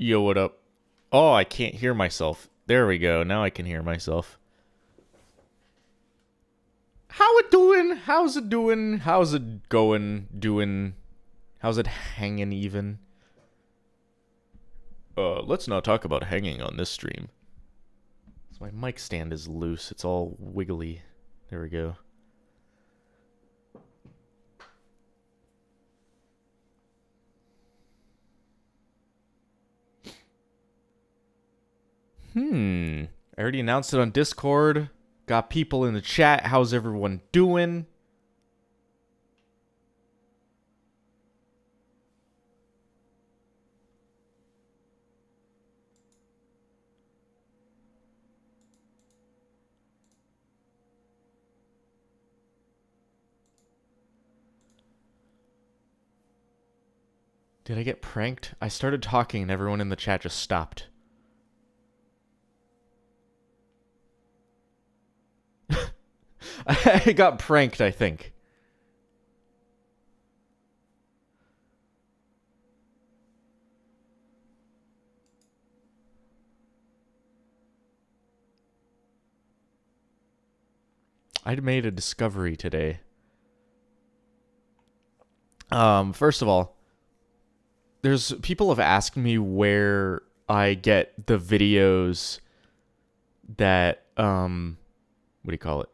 Yo, what up? Oh, I can't hear myself. There we go. Now I can hear myself. How it doing? How's it doing? How's it going? Doing? How's it hanging even? Let's not talk about hanging on this stream. So my mic stand is loose. It's all wiggly. There we go. I already announced it on Discord. Got people in the chat. How's everyone doing? Did I get pranked? I started talking and everyone in the chat just stopped. I got pranked, I think. I made a discovery today. First of all, there's people have asked me where I get the videos that what do you call it?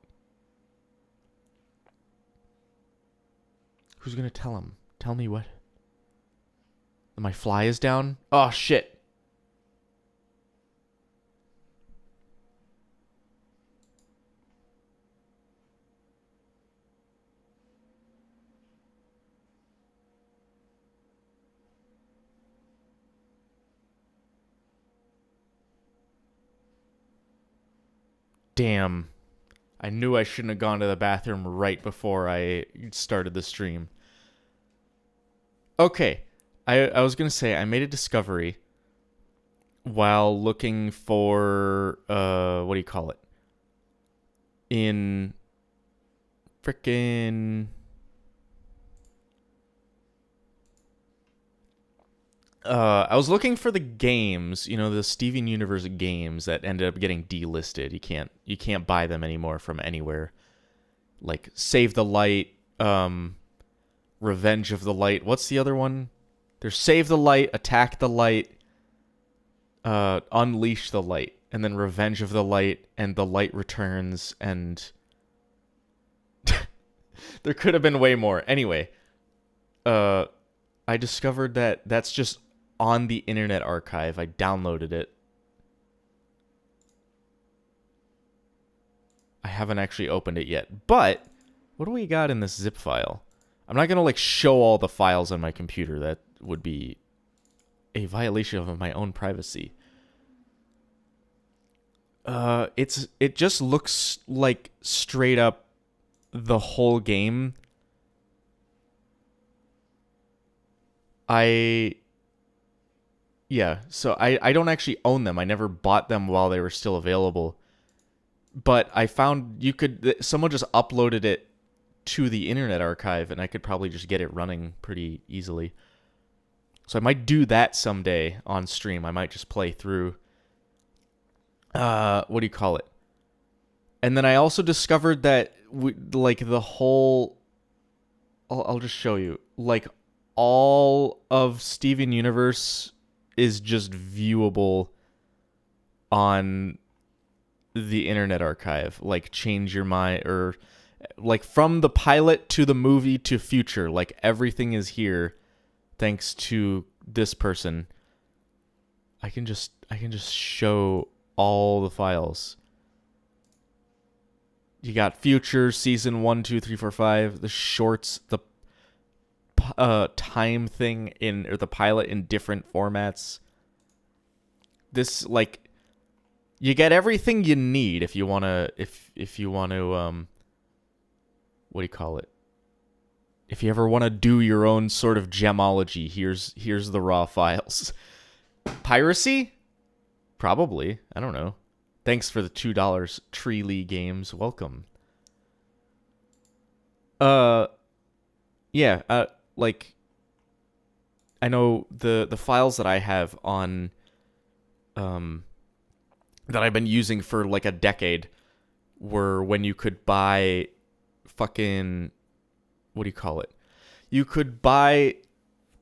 Who's gonna tell him? Tell me what? My fly is down? Oh shit. Damn. I knew I shouldn't have gone to the bathroom right before I started the stream. Okay. I was going to say, I made a discovery while looking for, what do you call it? In frickin'... I was looking for the games, the Steven Universe games that ended up getting delisted. You can't buy them anymore from anywhere. Like Save the Light, Revenge of the Light. What's the other one? There's Save the Light, Attack the Light, Unleash the Light, and then Revenge of the Light and The Light Returns, and there could have been way more. Anyway, I discovered that that's just on the Internet Archive. I downloaded it. I haven't actually opened it yet. But what do we got in this zip file? I'm not going to show all the files on my computer. That would be a violation of my own privacy. It just looks like straight up the whole game. So I don't actually own them. I never bought them while they were still available. But I found someone just uploaded it to the Internet Archive, and I could probably just get it running pretty easily. So I might do that someday on stream. I might just play through, what do you call it? And then I also discovered that, the whole... I'll just show you. All of Steven Universe is just viewable on the Internet Archive. Change Your Mind, or from the pilot to the movie to future, everything is here thanks to this person. I can just show all the files. You got Future, Season 1, 2, 3, 4, 5, the shorts, the time thing or the pilot in different formats. This you get everything you need if you want to what do you call it? If you ever want to do your own sort of gemology, here's the raw files. Piracy? Probably. I don't know. Thanks for the $2 Tree Lee Games. Welcome. Yeah, I know the files that I have on that I've been using for like a decade were when you could buy fucking, what do you call it? You could buy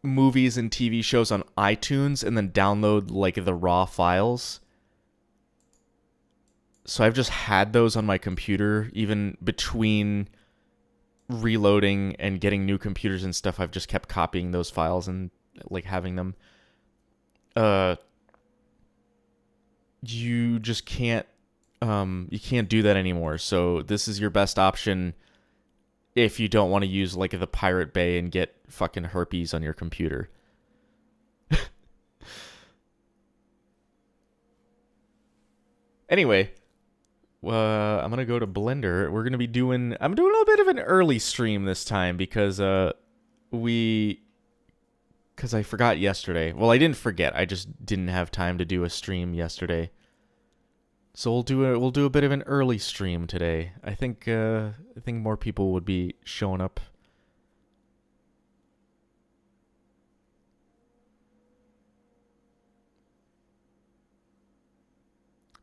movies and TV shows on iTunes and then download like the raw files. So I've just had those on my computer, even between reloading and getting new computers and stuff. I've just kept copying those files and like having them. You just can't you can't do that anymore. So this is your best option if you don't want to use like the Pirate Bay and get fucking herpes on your computer. Anyway, I'm gonna go to Blender. I'm doing a little bit of an early stream this time because because I forgot yesterday. Well, I didn't forget. I just didn't have time to do a stream yesterday. So we'll do a bit of an early stream today. I think more people would be showing up.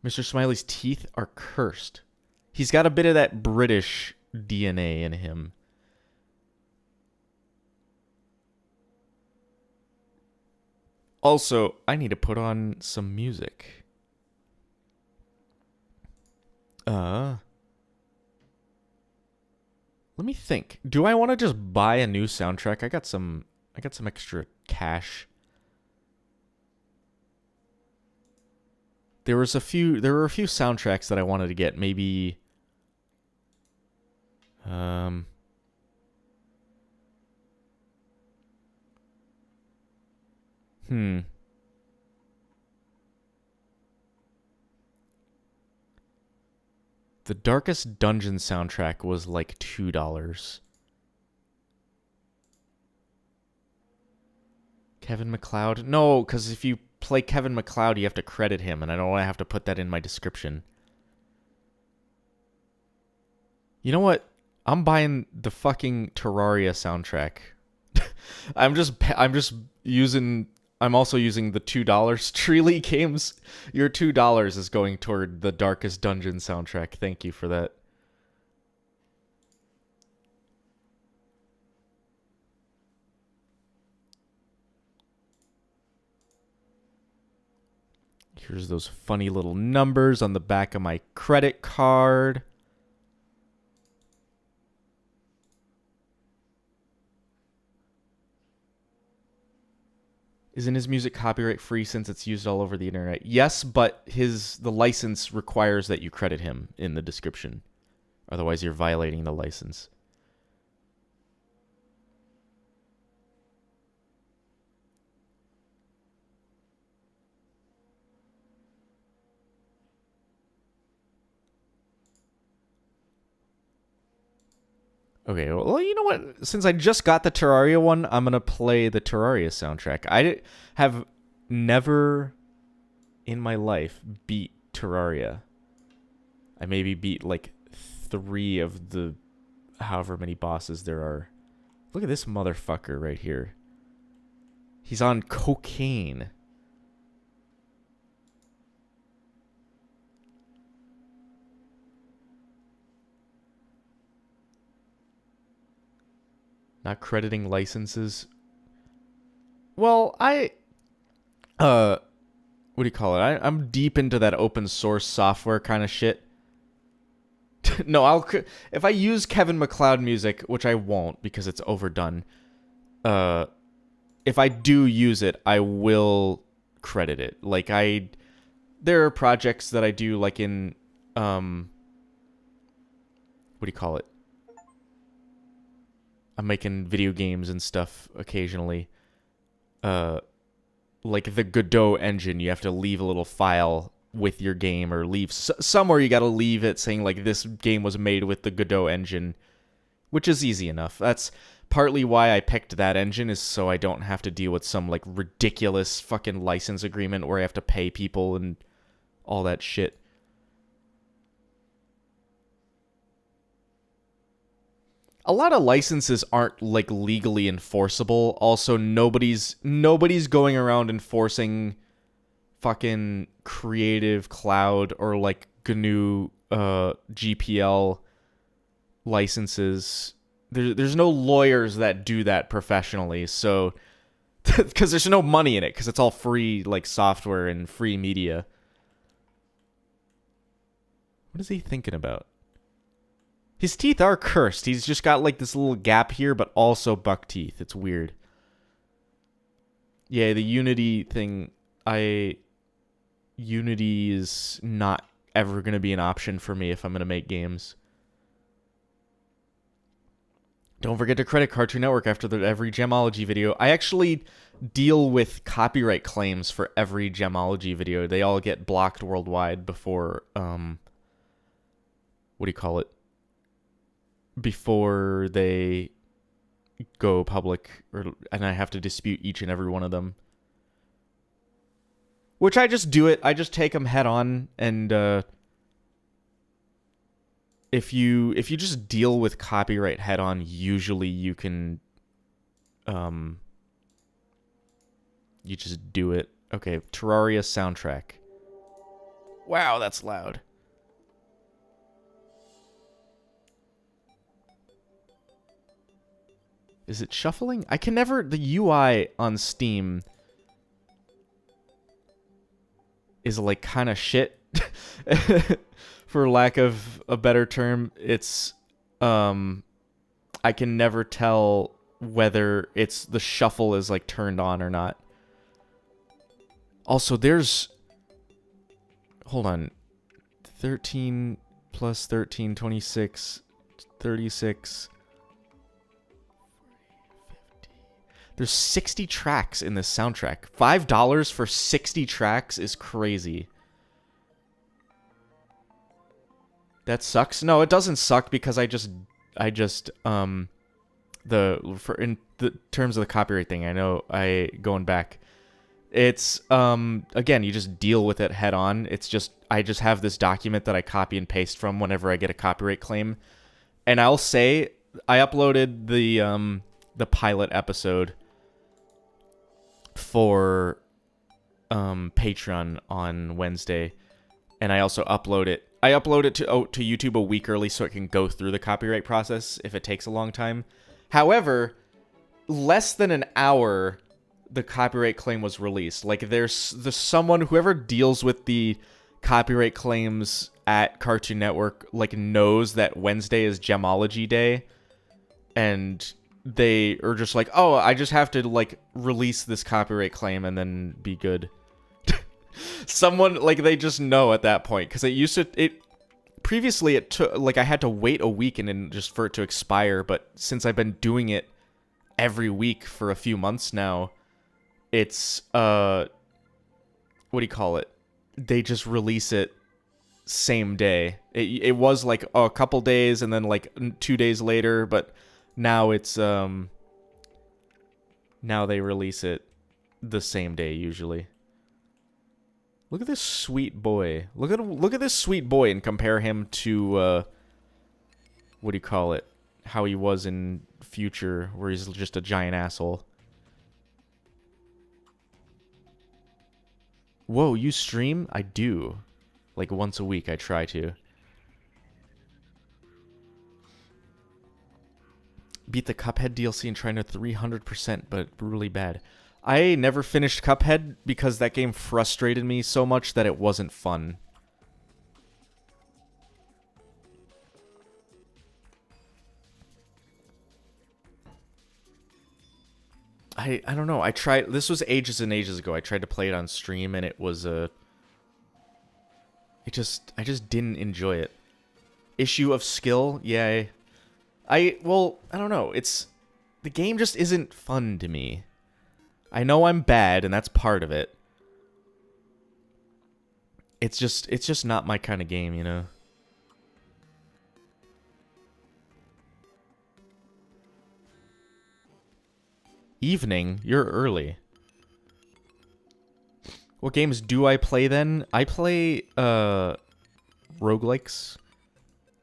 Mr. Smiley's teeth are cursed. He's got a bit of that British DNA in him. Also, I need to put on some music. Let me think. Do I want to just buy a new soundtrack? I got some extra cash. There were a few soundtracks that I wanted to get. Maybe The Darkest Dungeon soundtrack was like $2. Kevin MacLeod? No, because if you play Kevin MacLeod, you have to credit him, and I don't want to have to put that in my description. You know what? I'm buying the fucking Terraria soundtrack. I'm also using the $2 Treely Games. Your $2 is going toward the Darkest Dungeon soundtrack. Thank you for that. Here's those funny little numbers on the back of my credit card. Isn't his music copyright free since it's used all over the internet? Yes, but the license requires that you credit him in the description. Otherwise, you're violating the license. Okay, well, you know what? Since I just got the Terraria one, I'm going to play the Terraria soundtrack. I have never in my life beat Terraria. I maybe beat like 3 of the however many bosses there are. Look at this motherfucker right here. He's on cocaine. Not crediting licenses. Well, what do you call it? I'm deep into that open source software kind of shit. No, if I use Kevin MacLeod music, which I won't because it's overdone. If I do use it, I will credit it. Like there are projects that I do like in what do you call it? I'm making video games and stuff occasionally. Like the Godot engine, you have to leave a little file with your game, or leave somewhere you got to leave it saying like this game was made with the Godot engine, which is easy enough. That's partly why I picked that engine, is so I don't have to deal with some like ridiculous fucking license agreement where I have to pay people and all that shit. A lot of licenses aren't like legally enforceable. Also, nobody's going around enforcing fucking Creative Cloud or like GNU GPL licenses. There's no lawyers that do that professionally, so because there's no money in it, because it's all free like software and free media. What is he thinking about? His teeth are cursed. He's just got like this little gap here, but also buck teeth. It's weird. Yeah, the Unity thing, Unity is not ever going to be an option for me if I'm going to make games. Don't forget to credit Cartoon Network after every Gemology video. I actually deal with copyright claims for every Gemology video. They all get blocked worldwide before, what do you call it? Before they go public, and I have to dispute each and every one of them. Which I just do it. I just take them head on, and if you just deal with copyright head on, usually you can you just do it. Okay, Terraria soundtrack. Wow, that's loud. Is it shuffling? I can never... The UI on Steam is like kind of shit. For lack of a better term. It's... I can never tell whether it's the shuffle is like turned on or not. Also, there's... Hold on. 13 plus 13, 26, 36... There's 60 tracks in this soundtrack. $5 for 60 tracks is crazy. That sucks. No, it doesn't suck because in the terms of the copyright thing, I know going back. It's again, you just deal with it head on. It's just I just have this document that I copy and paste from whenever I get a copyright claim. And I'll say I uploaded the pilot episode for Patreon on Wednesday, and I also upload it. I upload it to YouTube a week early so it can go through the copyright process if it takes a long time. However, less than an hour the copyright claim was released. Like there's someone, whoever deals with the copyright claims at Cartoon Network, like knows that Wednesday is Gemology Day, and they are just like, oh, I just have to like release this copyright claim and then be good. Someone like they just know at that point, because previously it took like I had to wait a week and then just for it to expire, but since I've been doing it every week for a few months now, it's what do you call it? They just release it same day. It was like a couple days and then like 2 days later, but now it's now they release it the same day usually. Look at this sweet boy. Look at this sweet boy and compare him to what do you call it? How he was in Future, where he's just a giant asshole. Whoa, you stream? I do. Like once a week I try to. Beat the Cuphead DLC and trying to 300%, but really bad. I never finished Cuphead because that game frustrated me so much that it wasn't fun. I don't know. I tried. This was ages and ages ago. I tried to play it on stream and it was I just didn't enjoy it. Issue of skill? Yeah. Well, I don't know. The game just isn't fun to me. I know I'm bad, and that's part of it. It's just not my kind of game, you know? Evening? You're early. What games do I play then? I play, roguelikes.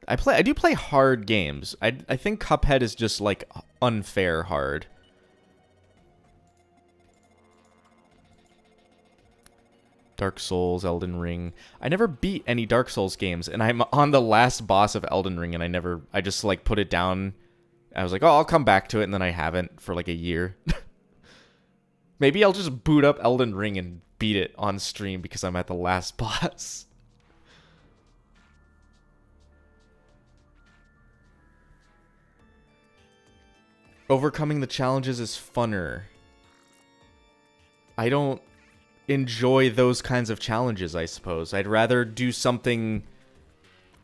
I do play hard games. I think Cuphead is just, like, unfair hard. Dark Souls, Elden Ring. I never beat any Dark Souls games, and I'm on the last boss of Elden Ring, and I just like put it down. I was like, oh, I'll come back to it, and then I haven't for like a year. Maybe I'll just boot up Elden Ring and beat it on stream because I'm at the last boss. Overcoming the challenges is funner. I don't enjoy those kinds of challenges, I suppose. I'd rather do something...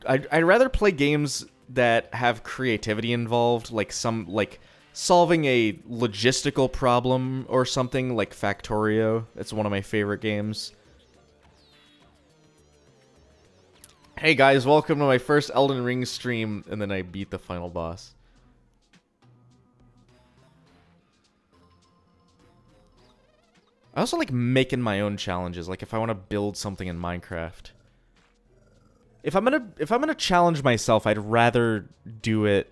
I'd rather play games that have creativity involved, like solving a logistical problem or something, like Factorio. That's one of my favorite games. Hey guys, welcome to my first Elden Ring stream, and then I beat the final boss. I also like making my own challenges, like if I want to build something in Minecraft. If I'm gonna challenge myself, I'd rather do it.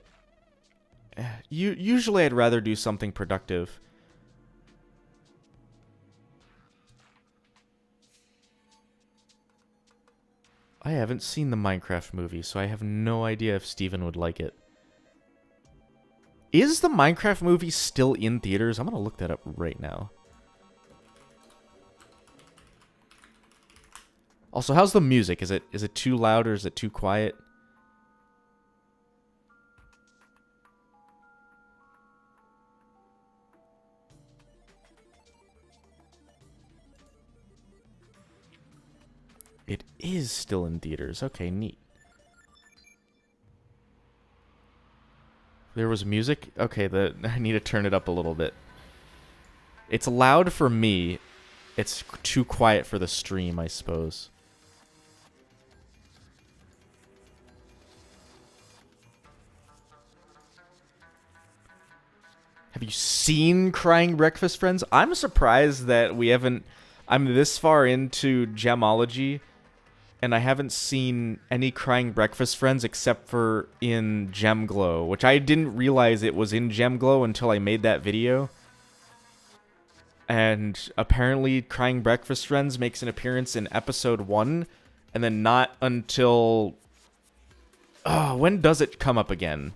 Usually, I'd rather do something productive. I haven't seen the Minecraft movie, so I have no idea if Steven would like it. Is the Minecraft movie still in theaters? I'm gonna look that up right now. Also, how's the music? Is it too loud or is it too quiet? It is still in theaters. Okay, neat. There was music? Okay, I need to turn it up a little bit. It's loud for me. It's too quiet for the stream, I suppose. Have you seen Crying Breakfast Friends? I'm surprised that we haven't... I'm this far into Gemology, and I haven't seen any Crying Breakfast Friends except for in Gemglow, which I didn't realize it was in Gemglow until I made that video. And apparently Crying Breakfast Friends makes an appearance in episode 1, and then not until... Oh, when does it come up again?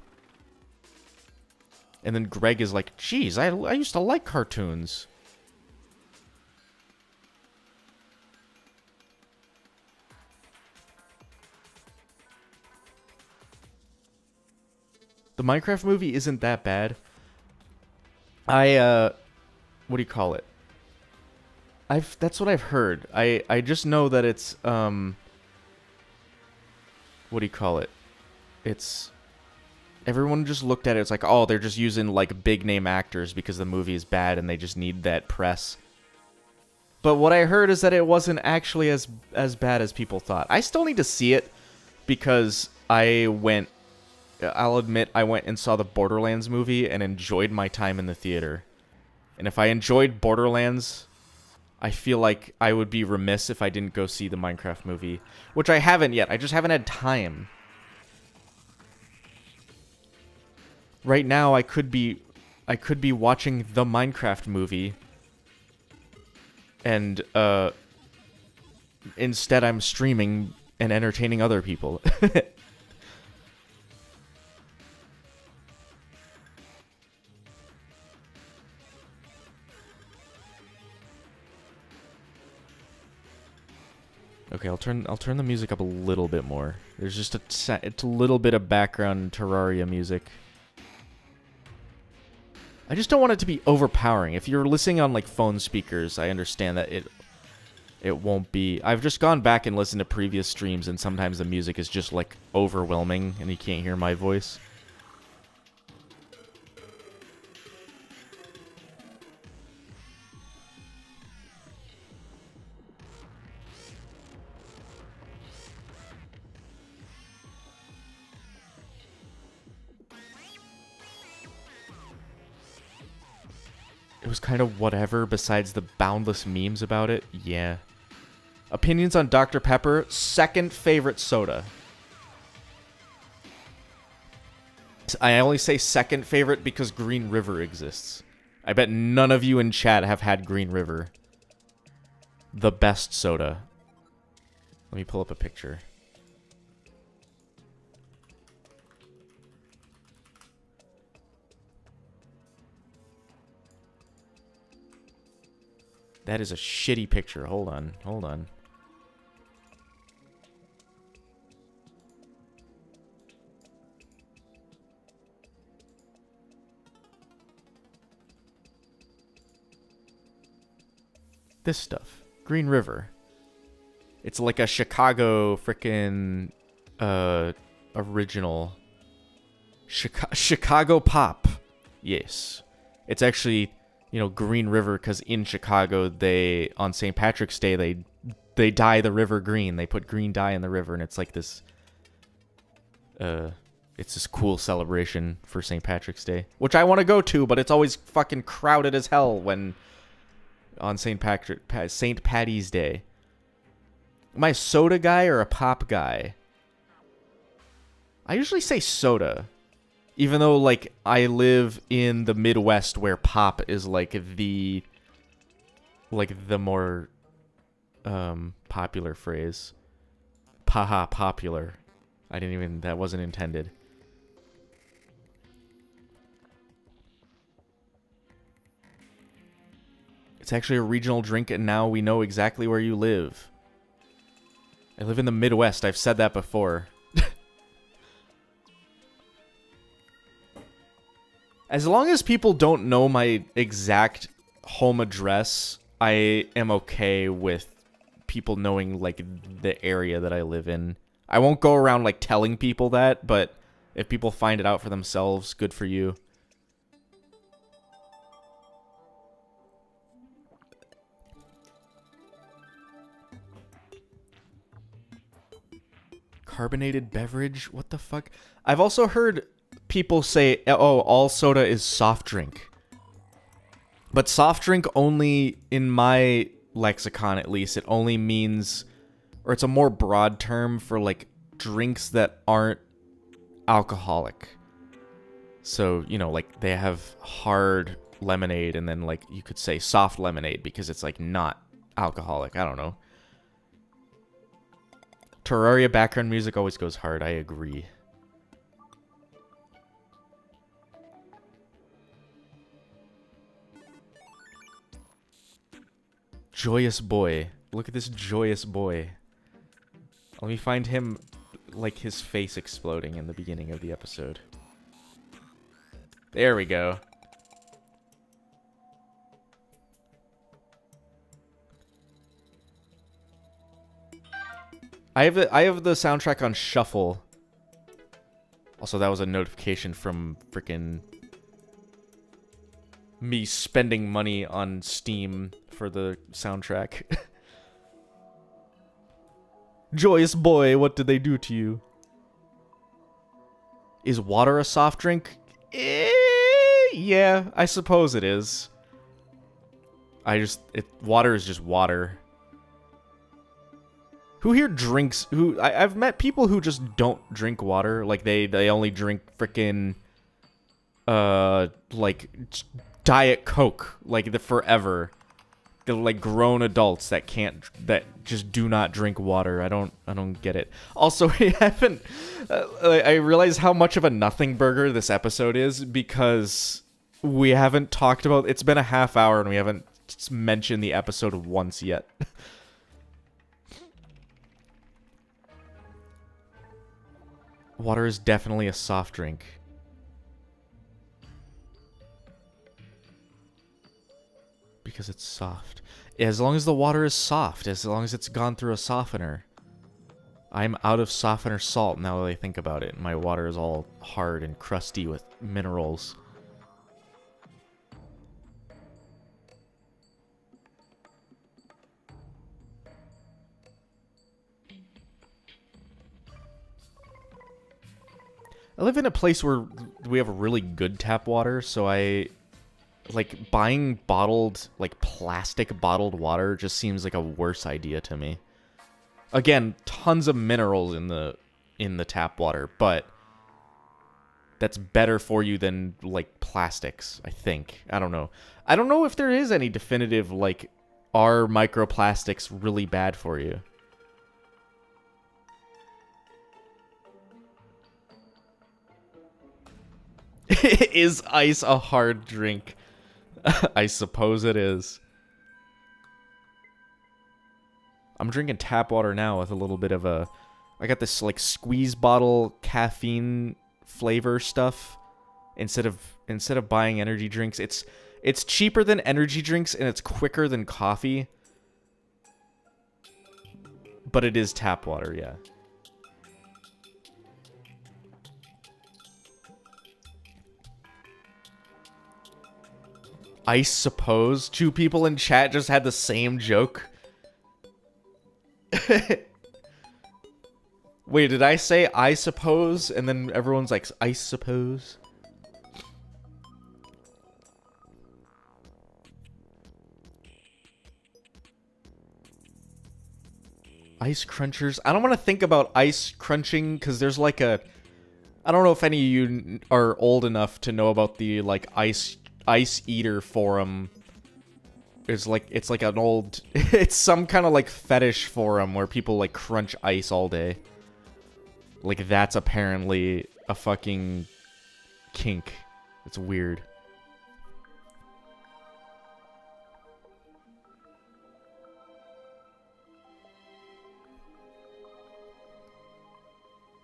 And then Greg is like, geez, I used to like cartoons. The Minecraft movie isn't that bad. What do you call it? That's what I've heard. I just know that it's, what do you call it? It's... Everyone just looked at it, it's like, oh, they're just using, like, big-name actors because the movie is bad and they just need that press. But what I heard is that it wasn't actually as bad as people thought. I still need to see it because I'll admit, I went and saw the Borderlands movie and enjoyed my time in the theater. And if I enjoyed Borderlands, I feel like I would be remiss if I didn't go see the Minecraft movie. Which I haven't yet, I just haven't had time. Right now, I could be watching the Minecraft movie, and instead I'm streaming and entertaining other people. Okay, I'll turn the music up a little bit more. There's just it's a little bit of background Terraria music. I just don't want it to be overpowering. If you're listening on like phone speakers, I understand that it won't be. I've just gone back and listened to previous streams, and sometimes the music is just like overwhelming and you can't hear my voice. It was kind of whatever besides the boundless memes about it. Yeah. Opinions on Dr. Pepper. Second favorite soda. I only say second favorite because Green River exists. I bet none of you in chat have had Green River. the best soda. Let me pull up a picture. That is a shitty picture. Hold on. Hold on. This stuff. Green River. It's like a Chicago frickin' original. Chicago pop. Yes. It's actually, you know, Green River because in Chicago, they, on St. Patrick's Day, they dye the river green. They put green dye in the river, and it's like this, it's this cool celebration for St. Patrick's Day, which I want to go to, but it's always fucking crowded as hell when on St. Patty's Day. Am I a soda guy or a pop guy? I usually say soda. Even though, like, I live in the Midwest where pop is, like, the more, popular phrase. Paha popular. That wasn't intended. It's actually a regional drink, and now we know exactly where you live. I live in the Midwest. I've said that before. As long as people don't know my exact home address, I am okay with people knowing, like, the area that I live in. I won't go around, like, telling people that, but if people find it out for themselves, good for you. Carbonated beverage? What the fuck? I've also heard people say, oh, all soda is soft drink. But soft drink only, in my lexicon at least, it only means, or it's a more broad term for, like, drinks that aren't alcoholic. So, you know, like, they have hard lemonade, and then, like, you could say soft lemonade because it's, like, not alcoholic. I don't know. Terraria background music always goes hard. I agree. Joyous boy. Look at this joyous boy. Let me find him, like, his face exploding in the beginning of the episode. There we go. I have the soundtrack on shuffle. Also, that was a notification from frickin' me spending money on Steam for the soundtrack. Joyous boy, what did they do to you? Is water a soft drink? Yeah, I suppose it is. Water is just water. Who here drinks? I've met people who just don't drink water. Like, they only drink frickin' like, Diet Coke. Like, the forever. They're, like, grown adults that just do not drink water. I don't get it. Also, we haven't, I realize how much of a nothing burger this episode is because we haven't talked about, it's been a half hour and we haven't mentioned the episode once yet. Water is definitely a soft drink. Because it's soft. As long as the water is soft, as long as it's gone through a softener. I'm out of softener salt now that I think about it. My water is all hard and crusty with minerals. I live in a place where we have really good tap water, so like, buying bottled, like, plastic bottled water just seems like a worse idea to me. Again, tons of minerals in the tap water, but that's better for you than, like, plastics, I think. I don't know. I don't know if there is any definitive, like, are microplastics really bad for you? Is ice a hard drink? I suppose it is. I'm drinking tap water now with a little bit of a... I got this, like, squeeze bottle caffeine flavor stuff instead of buying energy drinks. It's cheaper than energy drinks, and it's quicker than coffee. But it is tap water, yeah. I suppose 2 people in chat just had the same joke. Wait, did I say I suppose? And then everyone's like, I suppose? Ice crunchers? I don't want to think about ice crunching, because there's like a... I don't know if any of you are old enough to know about the, like, ice eater forum. It's like an old... It's some kind of, like, fetish forum where people, like, crunch ice all day. Like, that's apparently a fucking kink. It's weird.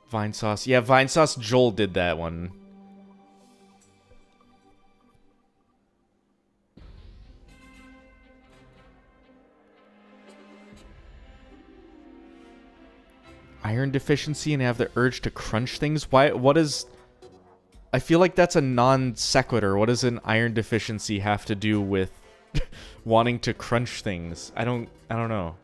Vine sauce. Yeah, Vine sauce. Joel did that one. Iron deficiency and have the urge to crunch things? Why? What is... I feel like that's a non sequitur. What does an iron deficiency have to do with wanting to crunch things? I don't know.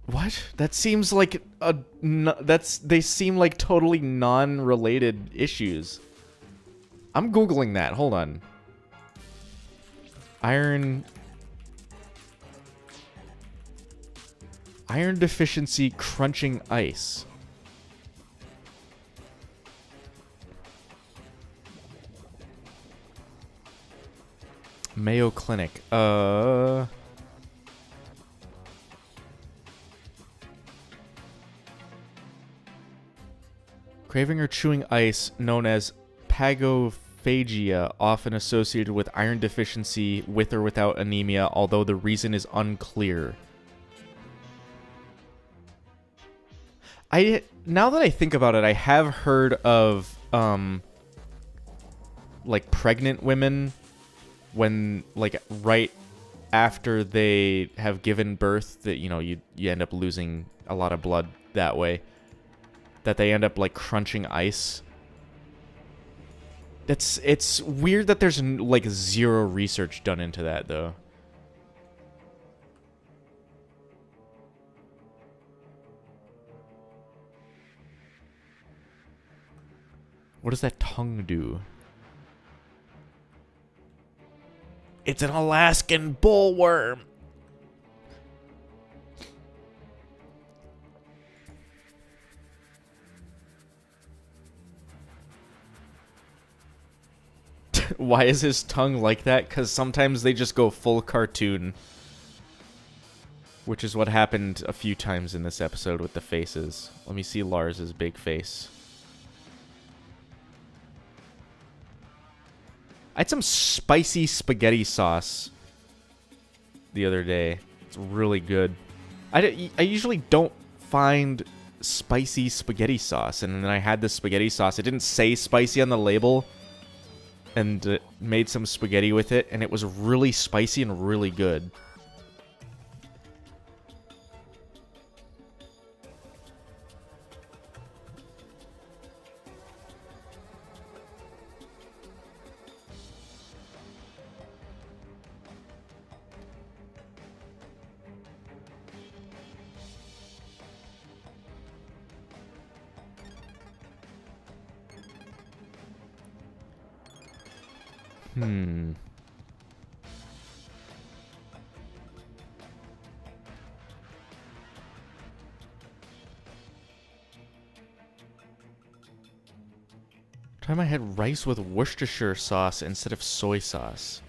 What? That seems like a... They seem like totally non-related issues. I'm Googling that. Hold on. Iron deficiency crunching ice. Mayo Clinic. Craving or chewing ice, known as pagophagia, often associated with iron deficiency with or without anemia, although the reason is unclear. Now that I think about it, I have heard of like pregnant women when, like, right after they have given birth, that, you know, you end up losing a lot of blood that way, that they end up, like, crunching ice. It's weird that there's, like, zero research done into that, though. What does that tongue do? It's an Alaskan bullworm. Why is his tongue like that? Because sometimes they just go full cartoon. Which is what happened a few times in this episode with the faces. Let me see Lars's big face. I had some spicy spaghetti sauce the other day. It's really good. I usually don't find spicy spaghetti sauce, and then I had this spaghetti sauce. It didn't say spicy on the label, and made some spaghetti with it, and it was really spicy and really good. Time I had rice with Worcestershire sauce instead of soy sauce.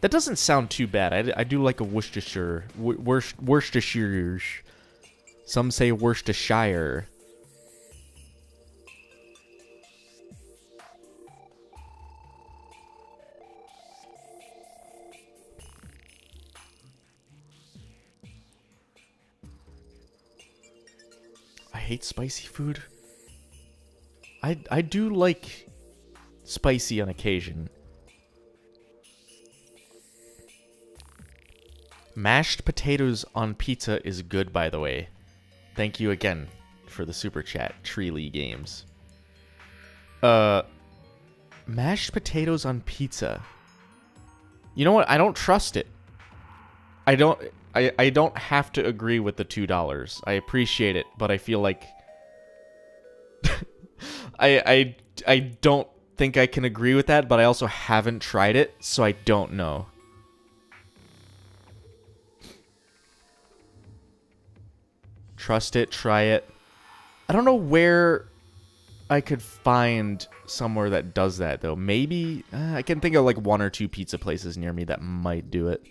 That doesn't sound too bad. I do like a Worcestershire. Worcestershire. Some say Worcestershire. I hate spicy food. I do like spicy on occasion. Mashed potatoes on pizza is good, by the way. Thank you again for the super chat, Treely Games. Mashed potatoes on pizza. You know what? I don't trust it. I don't have to agree with the $2. I appreciate it, but I feel like I don't think I can agree with that, but I also haven't tried it, so I don't know. Trust it, try it. I don't know where I could find somewhere that does that, though. Maybe I can think of like 1 or 2 pizza places near me that might do it.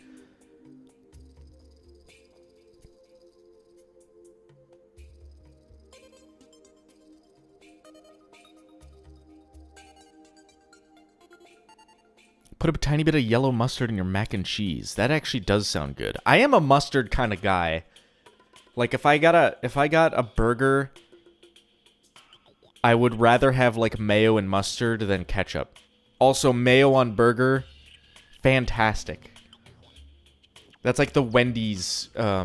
Put a tiny bit of yellow mustard in your mac and cheese. That actually does sound good. I am a mustard kind of guy. Like if I got a burger, I would rather have like mayo and mustard than ketchup. Also, mayo on burger, fantastic. That's like the Wendy's, I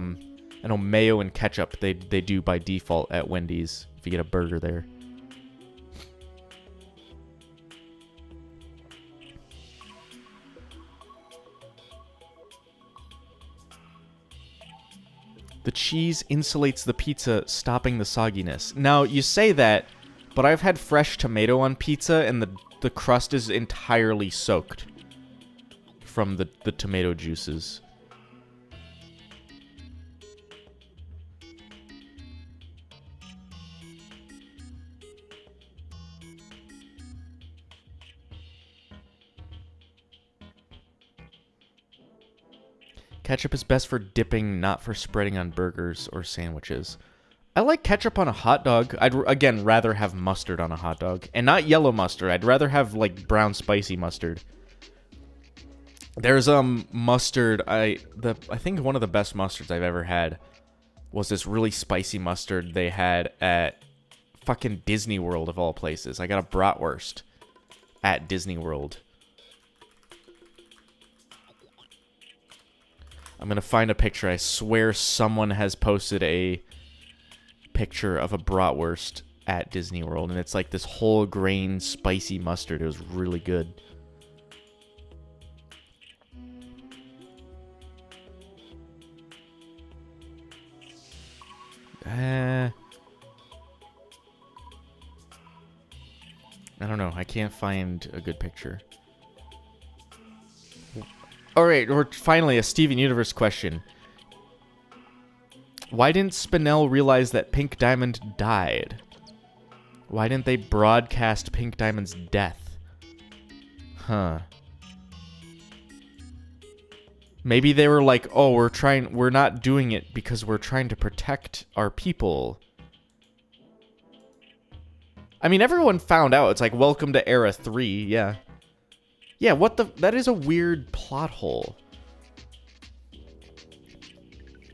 know, mayo and ketchup they do by default at Wendy's if you get a burger there. The cheese insulates the pizza, stopping the sogginess. Now, you say that, but I've had fresh tomato on pizza, and the crust is entirely soaked from the tomato juices. Ketchup is best for dipping, not for spreading on burgers or sandwiches. I like ketchup on a hot dog. I'd, again, rather have mustard on a hot dog. And not yellow mustard. I'd rather have, like, brown spicy mustard. There's, mustard. I think one of the best mustards I've ever had was this really spicy mustard they had at fucking Disney World, of all places. I got a bratwurst at Disney World. I'm going to find a picture. I swear someone has posted a picture of a bratwurst at Disney World, and it's like this whole grain spicy mustard. It was really good. I don't know. I can't find a good picture. Alright, or finally, a Steven Universe question. Why didn't Spinell realize that Pink Diamond died? Why didn't they broadcast Pink Diamond's death? Huh. Maybe they were like, oh, we're not doing it because we're trying to protect our people. I mean, everyone found out. It's like, welcome to Era 3, yeah. Yeah, what the... That is a weird plot hole.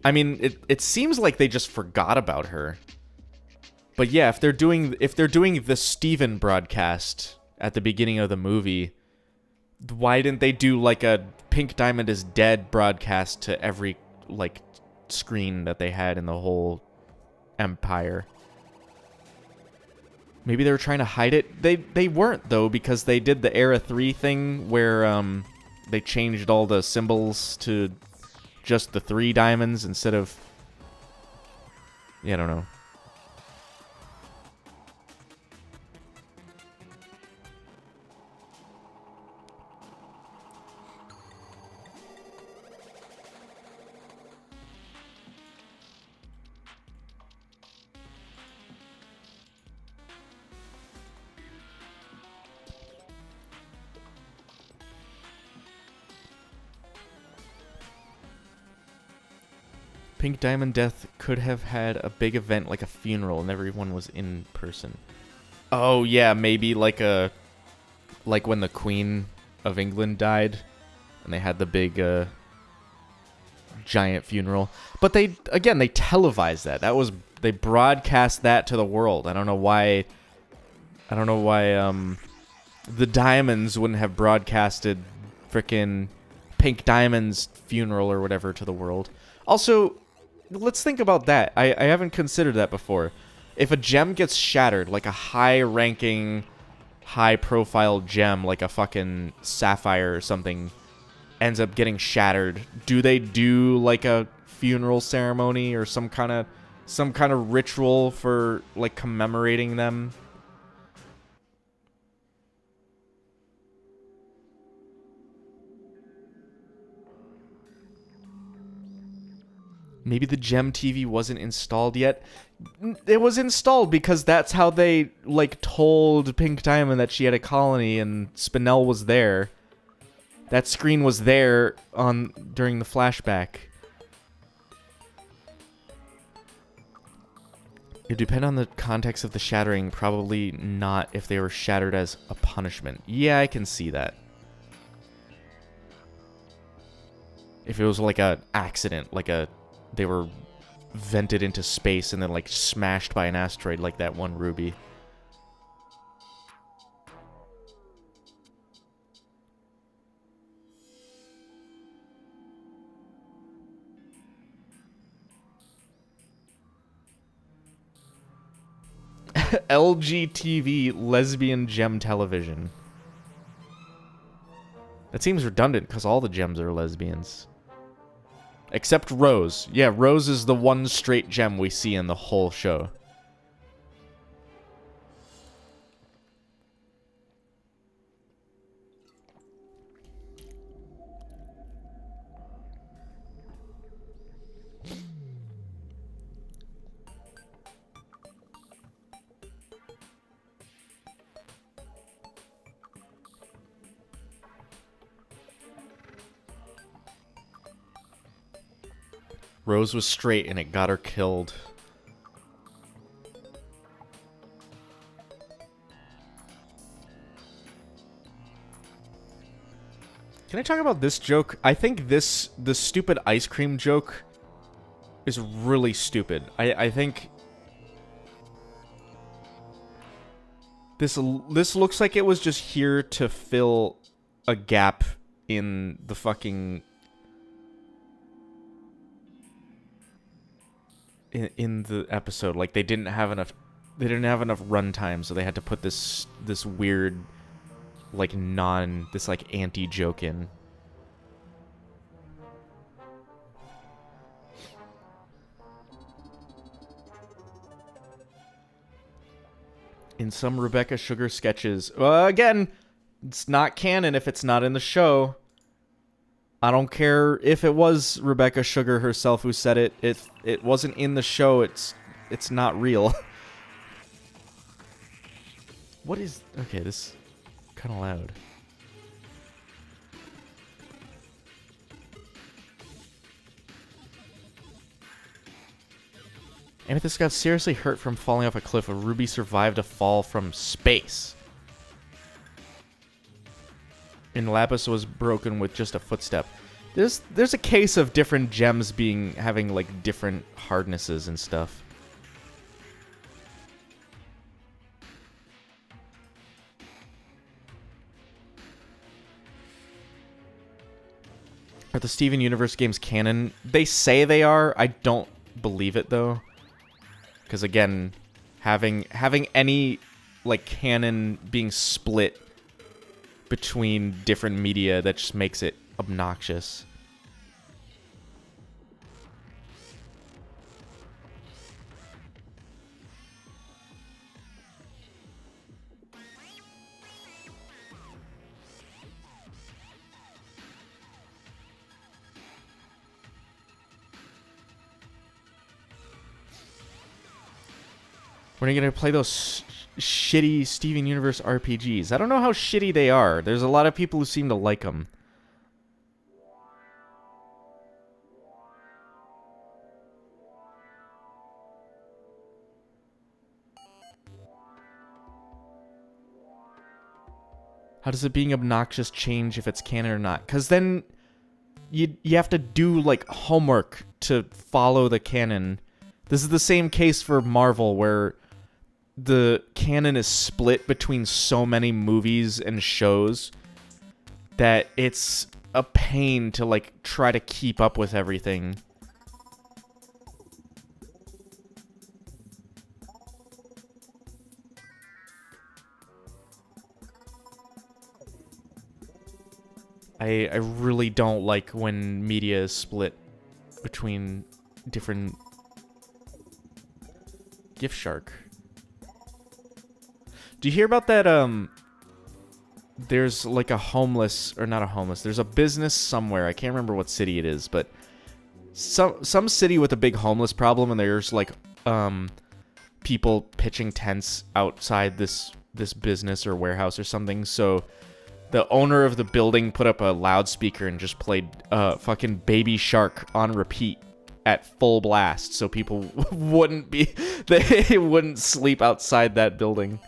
I mean, it seems like they just forgot about her. But yeah, if they're doing the Steven broadcast at the beginning of the movie, why didn't they do like a Pink Diamond is dead broadcast to every like screen that they had in the whole empire? Maybe they were trying to hide it. They weren't, though, because they did the Era 3 thing where they changed all the symbols to just the 3 diamonds instead of... Yeah, I don't know. Pink Diamond Death could have had a big event like a funeral and everyone was in person. Oh yeah, maybe like when the Queen of England died and they had the big giant funeral. But they televised that. They broadcast that to the world. I don't know why the Diamonds wouldn't have broadcasted frickin' Pink Diamond's funeral or whatever to the world. Also, let's think about that. I haven't considered that before. If a gem gets shattered, like a high-ranking, high-profile gem, like a fucking sapphire or something, ends up getting shattered, do they do like a funeral ceremony or some kind of ritual for like commemorating them? Maybe the Gem TV wasn't installed yet. It was installed because that's how they, like, told Pink Diamond that she had a colony and Spinel was there. That screen was there during the flashback. It would depend on the context of the shattering. Probably not if they were shattered as a punishment. Yeah, I can see that. If it was like an accident, like they were vented into space and then like smashed by an asteroid like that one ruby. LG TV lesbian gem television. That seems redundant because all the gems are lesbians. Except Rose. Yeah, Rose is the one straight gem we see in the whole show. Rose was straight and it got her killed. Can I talk about this joke? I think the stupid ice cream joke is really stupid. I think this looks like it was just here to fill a gap in the fucking in the episode. Like they didn't have enough runtime, so they had to put this weird like this like anti-joke in. In some Rebecca Sugar sketches, again, it's not canon if it's not in the show. I don't care if it was Rebecca Sugar herself who said it. It wasn't in the show. It's not real. What is... Okay, this is kind of loud. Amethyst got seriously hurt from falling off a cliff. A ruby survived a fall from space. And Lapis was broken with just a footstep. There's a case of different gems having like different hardnesses and stuff. Are the Steven Universe games canon? They say they are. I don't believe it though. Because again, having any like canon being split between different media, that just makes it obnoxious. When are you going to play those shitty Steven Universe RPGs? I don't know how shitty they are. There's a lot of people who seem to like them. How does it being obnoxious change if it's canon or not? Because then you have to do, like, homework to follow the canon. This is the same case for Marvel, where the canon is split between so many movies and shows that it's a pain to, like, try to keep up with everything. I really don't like when media is split between different... Gift Shark. Do you hear about that, there's like a homeless, or not a homeless, there's a business somewhere, I can't remember what city it is, but some city with a big homeless problem, and there's like, people pitching tents outside this business or warehouse or something, so the owner of the building put up a loudspeaker and just played, fucking Baby Shark on repeat at full blast, so people wouldn't be, they wouldn't sleep outside that building.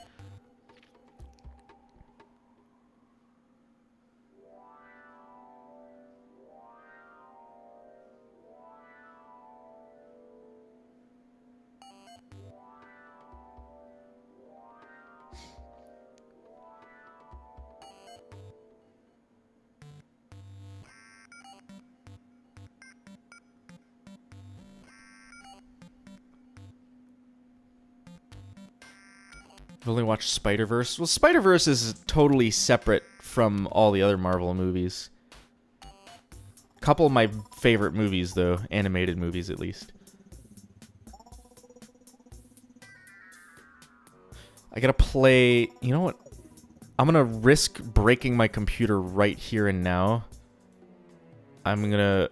I've only watched Spider-Verse. Well, Spider-Verse is totally separate from all the other Marvel movies. A couple of my favorite movies, though. Animated movies, at least. I gotta play... You know what? I'm gonna risk breaking my computer right here and now. I'm gonna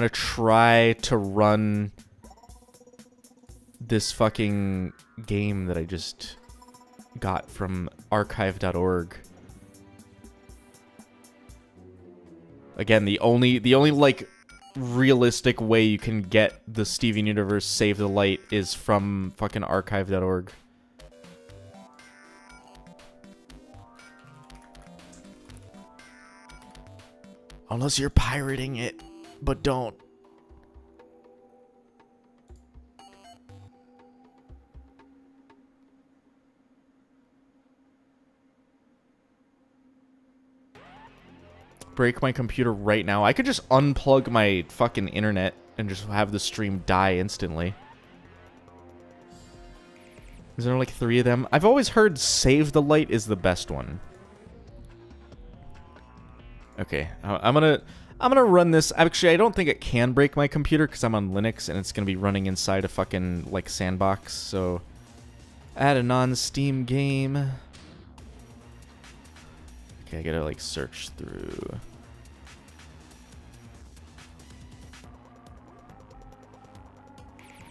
try to run... this fucking game that I just got from archive.org. Again, the only like realistic way you can get the Steven Universe Save the Light is from fucking archive.org. Unless you're pirating it, but don't. Break my computer right now. I could just unplug my fucking internet and just have the stream die instantly. Is there like 3 of them? I've always heard Save the Light is the best one. Okay, I'm gonna run this. Actually, I don't think it can break my computer because I'm on Linux and it's gonna be running inside a fucking like sandbox. So, add a non-Steam game. Okay, I gotta like search through.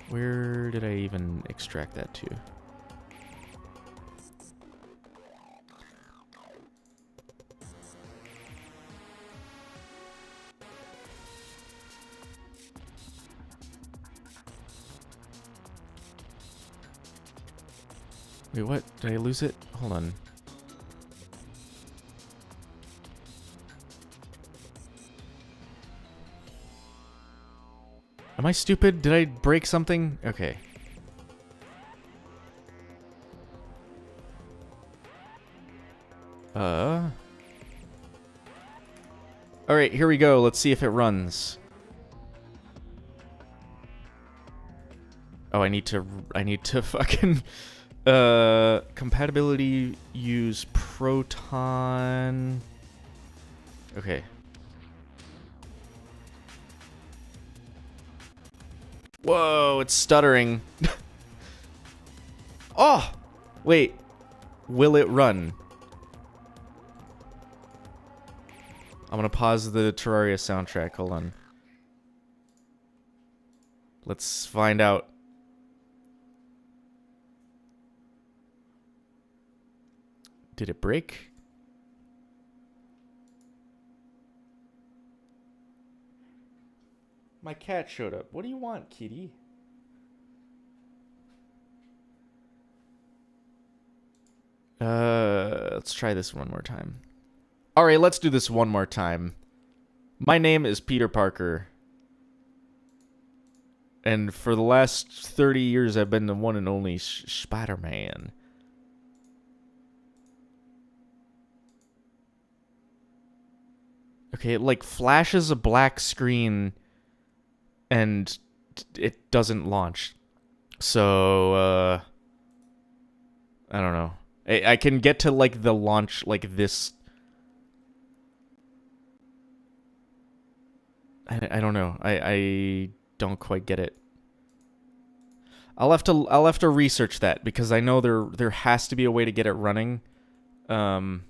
Where did I even extract that to? Wait, what? Did I lose it? Hold on. Am I stupid? Did I break something? Okay. Alright, here we go. Let's see if it runs. Oh, I need to fucking... compatibility, use Proton... Okay. Whoa, it's stuttering. Oh! Wait. Will it run? I'm gonna pause the Terraria soundtrack. Hold on. Let's find out. Did it break? My cat showed up. What do you want, kitty? Let's try this one more time. All right, let's do this one more time. My name is Peter Parker. And for the last 30 years, I've been the one and only Spider-Man. Okay, it like flashes a black screen and it doesn't launch. So, I don't know. I can get to like the launch like this. I don't know. I don't quite get it. I'll have to research that because I know there has to be a way to get it running. I'll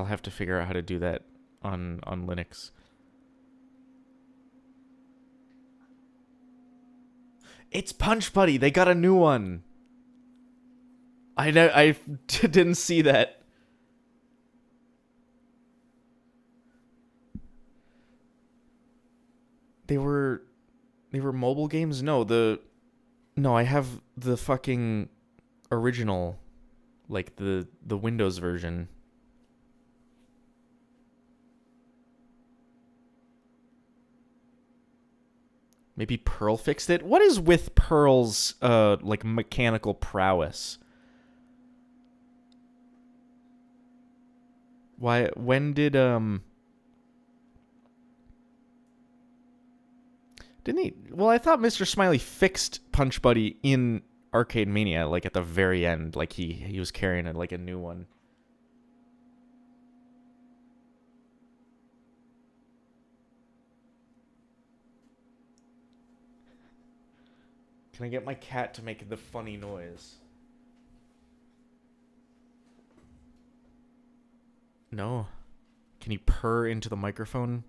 have to figure out how to do that on Linux. It's Punch Buddy. They got a new one. I didn't see that. They were mobile games? No, I have the fucking original, like the Windows version. Maybe Pearl fixed it? What is with Pearl's like mechanical prowess? When did didn't he? Well, I thought Mr. Smiley fixed Punch Buddy in Arcade Mania, like at the very end, like he was carrying it like a new one. Can I get my cat to make the funny noise? No. Can you purr into the microphone?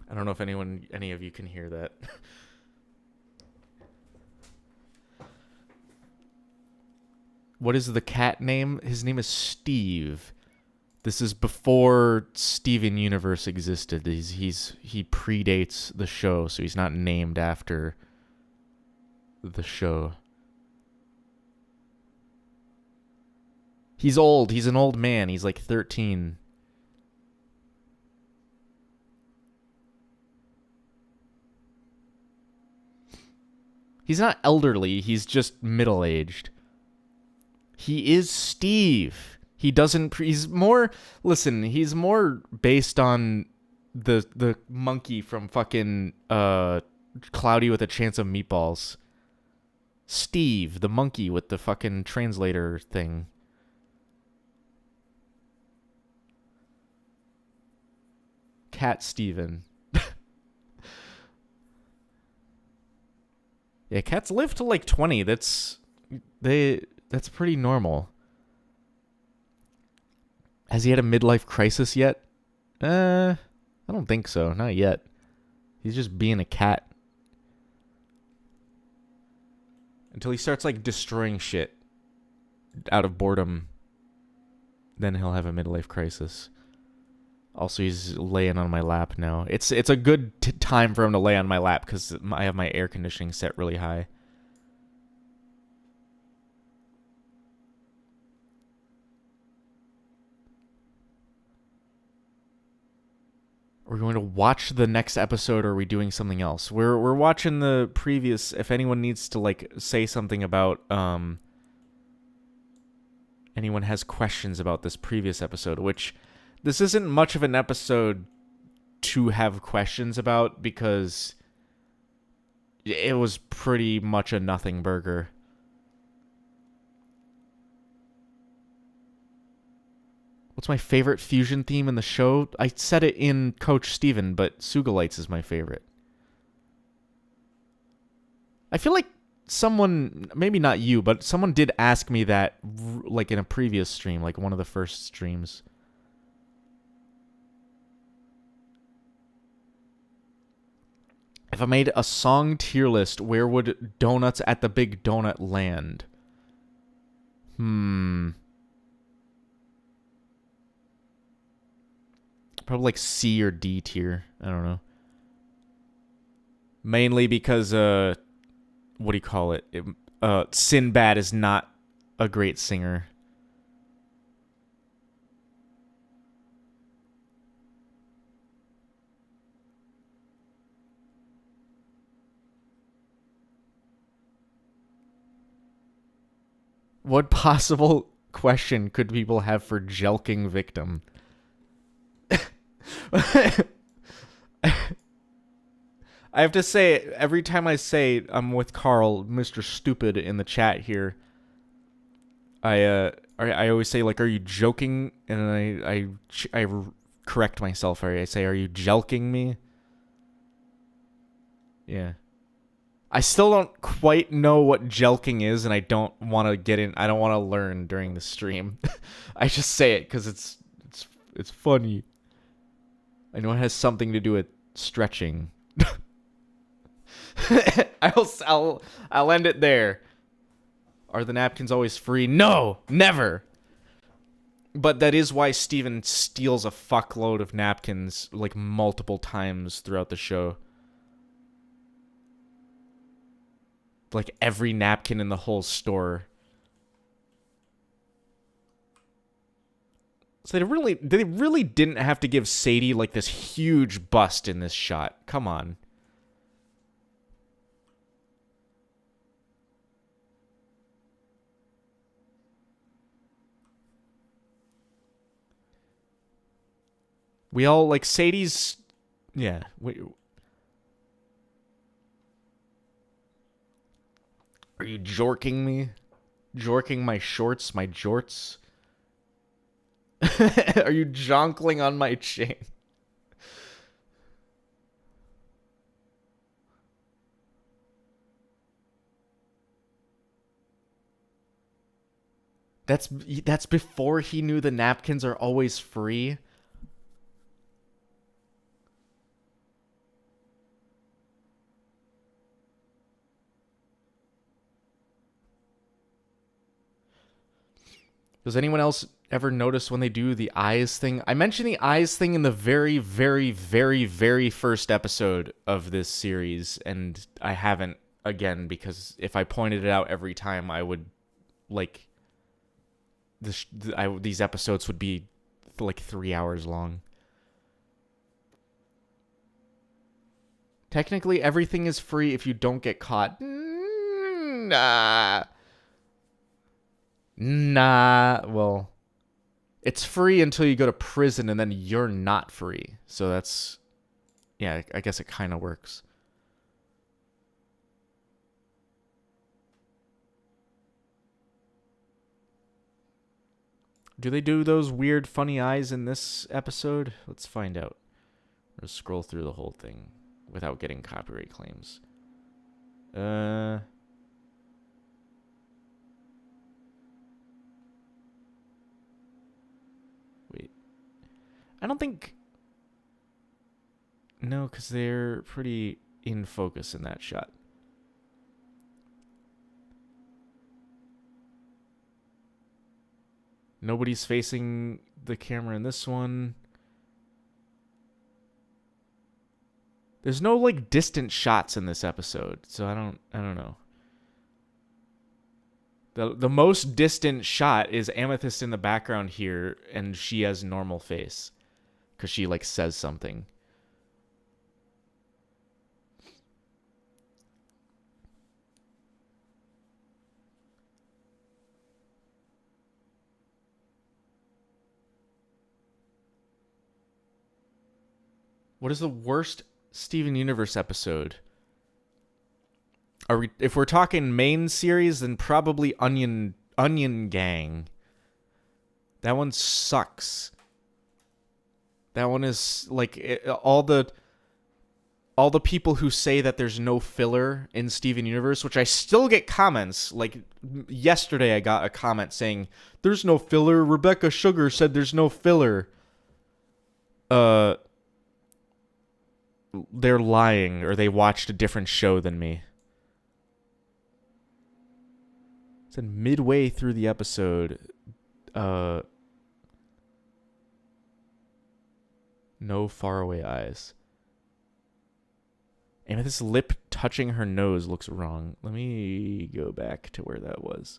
I don't know if any of you can hear that. What is the cat name? His name is Steve. This is before Steven Universe existed. He predates the show, so he's not named after the show. He's old. He's an old man. He's like 13. He's not elderly. He's just middle-aged. He is Steve. He doesn't. He's more. Listen. He's more based on the monkey from fucking Cloudy with a Chance of Meatballs. Steve, the monkey with the fucking translator thing. Cat Steven. Yeah, cats live to like 20. That's pretty normal. Has he had a midlife crisis yet? I don't think so. Not yet. He's just being a cat. Until he starts like destroying shit out of boredom. Then he'll have a midlife crisis. Also, he's laying on my lap now. It's a good time for him to lay on my lap because I have my air conditioning set really high. We're going to watch the next episode, or are we doing something else? We're watching the previous. If anyone needs to like say something about anyone has questions about this previous episode, which this isn't much of an episode to have questions about because it was pretty much a nothing burger. What's my favorite fusion theme in the show? I said it in Coach Steven, but Sugalites is my favorite. I feel like someone, maybe not you, but someone did ask me that like in a previous stream, like one of the first streams. If I made a song tier list, where would Donuts at the Big Donut land? Probably like C or D tier. I don't know. Mainly because what do you call it? Sinbad is not a great singer. What possible question could people have for jelking victim? I have to say, every time I say I'm with Carl, Mr. Stupid, in the chat here, I always say, like, are you joking? And then I correct myself. I say, are you jelking me? Yeah. I still don't quite know what jelking is, and I don't want to get in. I don't want to learn during the stream. I just say it because it's funny. I know it has something to do with stretching. I'll end it there. Are the napkins always free? No, never. But that is why Steven steals a fuckload of napkins like multiple times throughout the show. Like every napkin in the whole store. So they really didn't have to give Sadie like this huge bust in this shot. Come on. We all like Sadie's. Yeah. Are you jorking me? Jorking my shorts, my jorts? Are you jonkling on my chain? That's before he knew the napkins are always free. Does anyone else ever notice when they do the eyes thing? I mentioned the eyes thing in the very, very, very, very first episode of this series, and I haven't again because if I pointed it out every time, I would like these episodes would be like 3 hours long. Technically, everything is free if you don't get caught. Nah. Well, it's free until you go to prison and then you're not free. So that's, yeah, I guess it kind of works. Do they do those weird funny eyes in this episode? Let's find out. Let's scroll through the whole thing without getting copyright claims. Wait. I don't think... No, because they're pretty in focus in that shot. Nobody's facing the camera in this one. There's no like distant shots in this episode, so I don't know. The most distant shot is Amethyst in the background here, and she has normal face because she like says something. What is the worst Steven Universe episode? If we're talking main series, then probably Onion Gang. That one sucks. That one is like all the people who say that there's no filler in Steven Universe, which I still get comments. Like yesterday I got a comment saying there's no filler. Rebecca Sugar said there's no filler. They're lying, or they watched a different show than me. said midway through the episode, no faraway eyes. And this lip touching her nose looks wrong. Let me go back to where that was.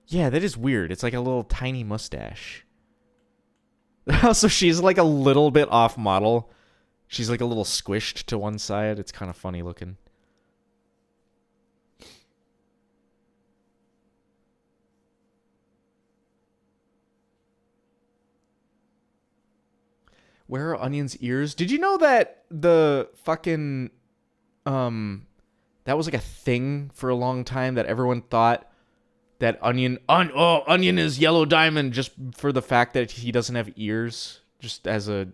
Yeah, that is weird. It's like a little tiny mustache. So she's like a little bit off model. She's like a little squished to one side. It's kind of funny looking. Where are Onion's ears? Did you know that the fucking that was like a thing for a long time, that everyone thought that Onion is Yellow Diamond just for the fact that he doesn't have ears, just as a,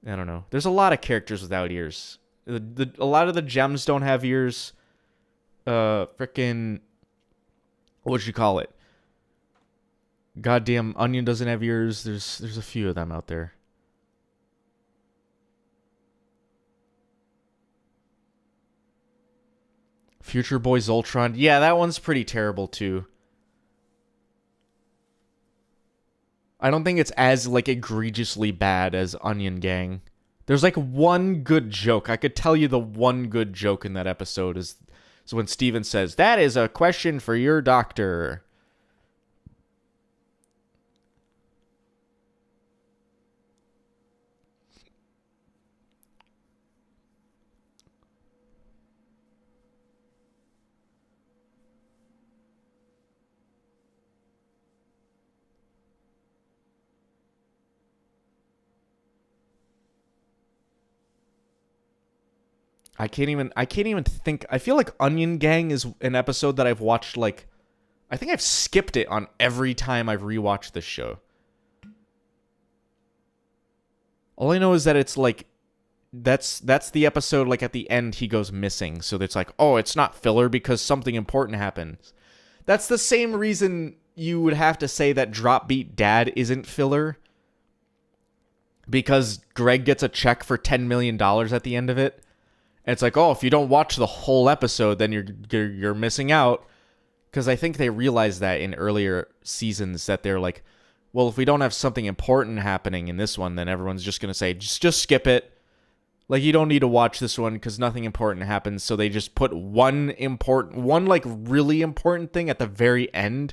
I don't know. There's a lot of characters without ears. A lot of the gems don't have ears. Frickin', what'd you call it? Goddamn Onion doesn't have ears. There's a few of them out there. Future Boy Zoltron. Yeah, that one's pretty terrible too. I don't think it's as like egregiously bad as Onion Gang. There's like one good joke. I could tell you the one good joke in that episode is when Steven says, "That is a question for your doctor." I can't even think. I feel like Onion Gang is an episode that I've watched like, I think I've skipped it on every time I've rewatched this show. All I know is that it's like, that's the episode like at the end he goes missing. So it's like, oh, it's not filler because something important happens. That's the same reason you would have to say that Drop Beat Dad isn't filler. Because Greg gets a check for $10 million at the end of it. And it's like, oh, if you don't watch the whole episode, then you're missing out. Because I think they realized that in earlier seasons, that they're like, well, if we don't have something important happening in this one, then everyone's just going to say, just skip it. Like, you don't need to watch this one because nothing important happens. So they just put one like really important thing at the very end.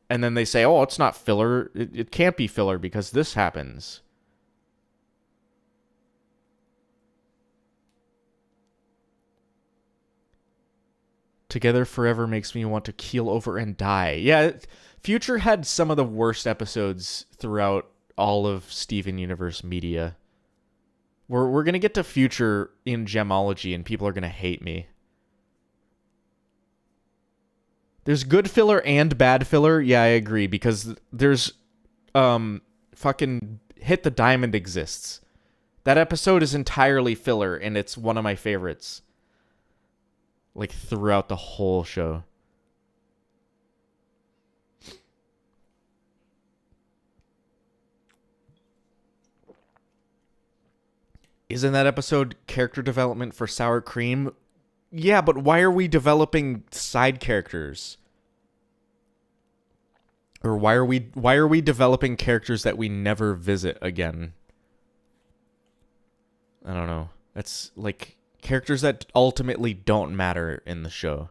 And then they say, oh, it's not filler. It can't be filler because this happens. Together Forever makes me want to keel over and die. Yeah, Future had some of the worst episodes throughout all of Steven Universe media. We're going to get to Future in Gemology, and people are going to hate me. There's good filler and bad filler. Yeah, I agree, because there's fucking Hit the Diamond exists. That episode is entirely filler, and it's one of my favorites. Like, throughout the whole show. Isn't that episode character development for Sour Cream? Yeah, but why are we developing side characters? Or why are we developing characters that we never visit again? I don't know. That's like characters that ultimately don't matter in the show.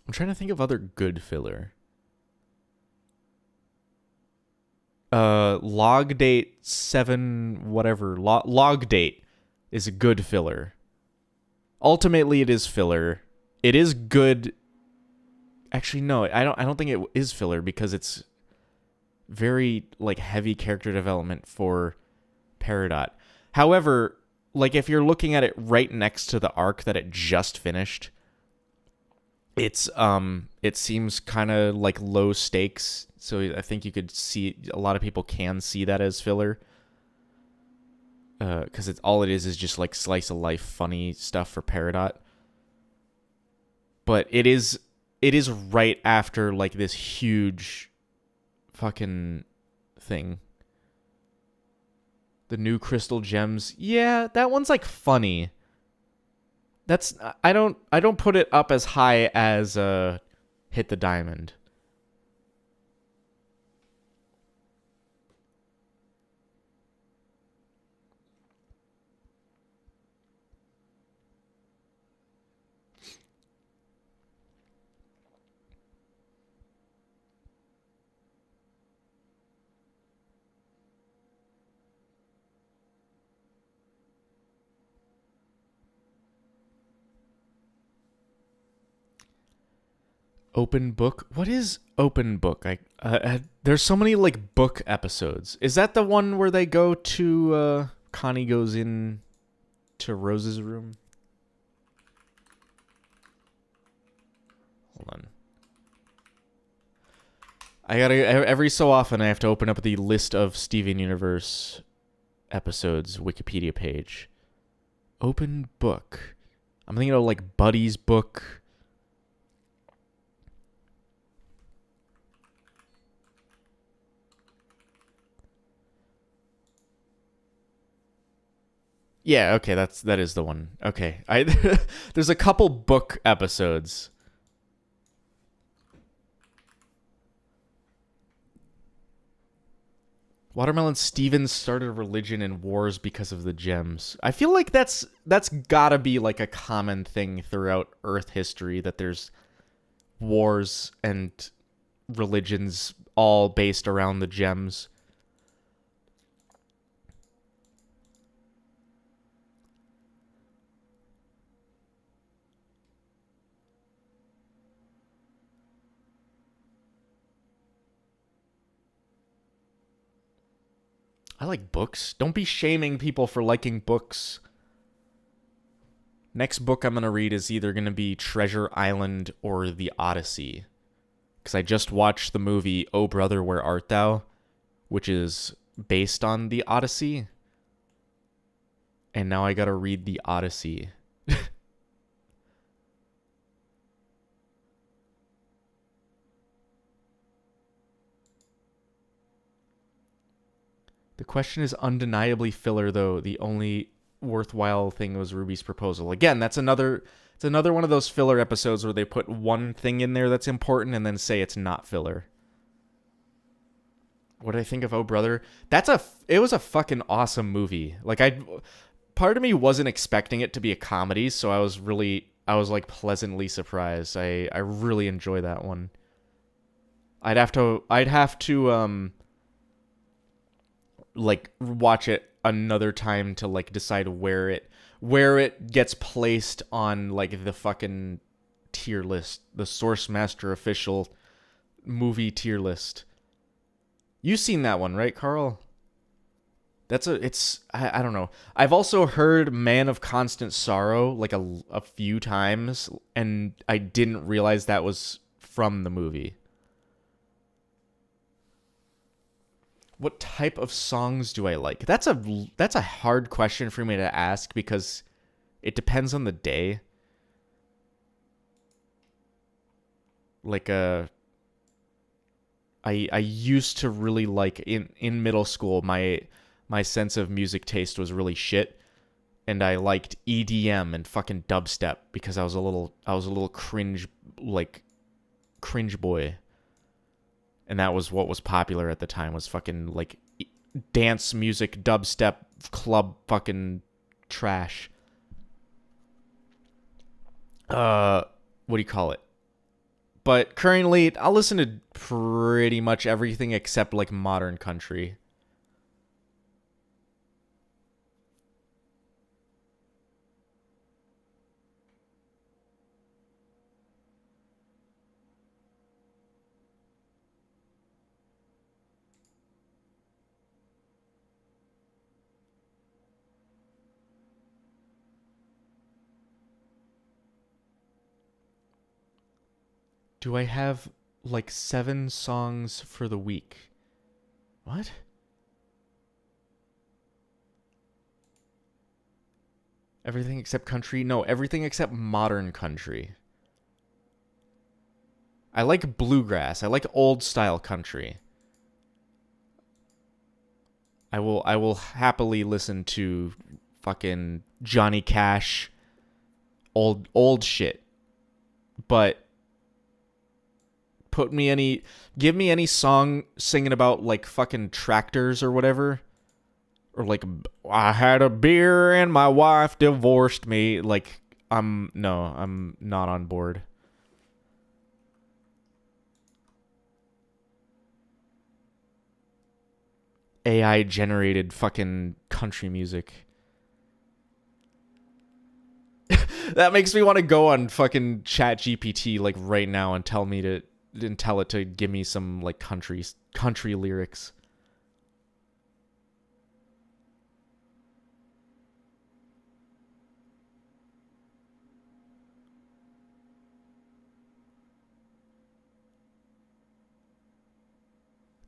I'm trying to think of other good filler. Log date 7 whatever. Log date is a good filler. Ultimately it is filler. It is good. Actually no, I don't think it is filler because it's very like heavy character development for Peridot. However, like if you're looking at it right next to the arc that it just finished, it seems kind of like low stakes, so I think you could see a lot of people can see that as filler. Because it's all it is just like slice of life funny stuff for Peridot. But it is right after like this huge fucking thing. The new crystal gems. Yeah, that one's like funny. That's I don't put it up as high as Hit the Diamond. Open book. What is open book? There's so many like book episodes. Is that the one where they go to Connie goes in to Rose's room? Hold on. I gotta every so often I have to open up the list of Steven Universe episodes Wikipedia page. Open book. I'm thinking of like Buddy's book. Yeah, okay, that is the one. Okay. I there's a couple book episodes. Watermelon Stevens started a religion and wars because of the gems. I feel like that's gotta be like a common thing throughout Earth history that there's wars and religions all based around the gems. I like books. Don't be shaming people for liking books. Next book I'm going to read is either going to be Treasure Island or The Odyssey. Because I just watched the movie Oh Brother, Where Art Thou? Which is based on The Odyssey. And now I got to read The Odyssey. The question is undeniably filler, though. The only worthwhile thing was Ruby's proposal. Again, it's another one of those filler episodes where they put one thing in there that's important and then say it's not filler. What did I think of Oh Brother? It was a fucking awesome movie. Like part of me wasn't expecting it to be a comedy, so I was like pleasantly surprised. I really enjoy that one. I'd have to like watch it another time to like decide where it gets placed on like the fucking tier list, the Source Master official movie tier list. You've seen that one, right, Carl? I don't know. I've also heard Man of Constant Sorrow like a few times, and I didn't realize that was from the movie. What type of songs do I like? That's a hard question for me to ask because it depends on the day. Like I used to really like in middle school my sense of music taste was really shit, and I liked EDM and fucking dubstep because I was a little cringe boy, and that was what was popular at the time was fucking like dance music, dubstep, club fucking trash. What do you call it? But currently, I'll listen to pretty much everything except like modern country. Do I have like 7 songs for the week? What? Everything except country? No, everything except modern country. I like bluegrass. I like old style country. I will happily listen to fucking Johnny Cash, old shit. But give me any song singing about like fucking tractors or whatever, or like I had a beer and my wife divorced me. Like I'm not on board. AI generated fucking country music. That makes me want to go on fucking Chat GPT like right now and tell it to give me some like country lyrics.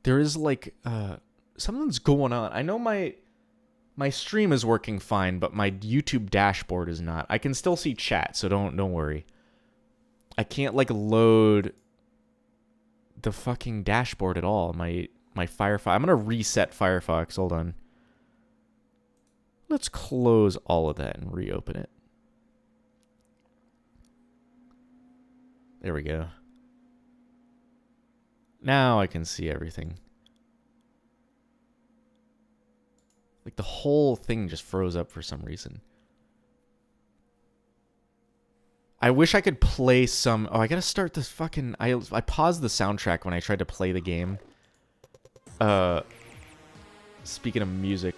There is like something's going on. I know my stream is working fine, but my YouTube dashboard is not. I can still see chat, so don't worry. I can't like load the fucking dashboard at all. My Firefox. I'm gonna reset Firefox. Hold on. Let's close all of that and reopen it. There we go. Now I can see everything. Like the whole thing just froze up for some reason. I wish I could play some... Oh, I gotta start this fucking... I paused the soundtrack when I tried to play the game. Speaking of music.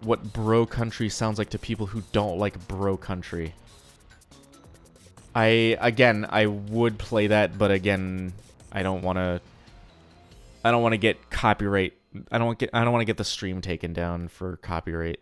What bro country sounds like to people who don't like bro country. I would play that, but again... I don't want to get copyright. I don't want to get the stream taken down for copyright.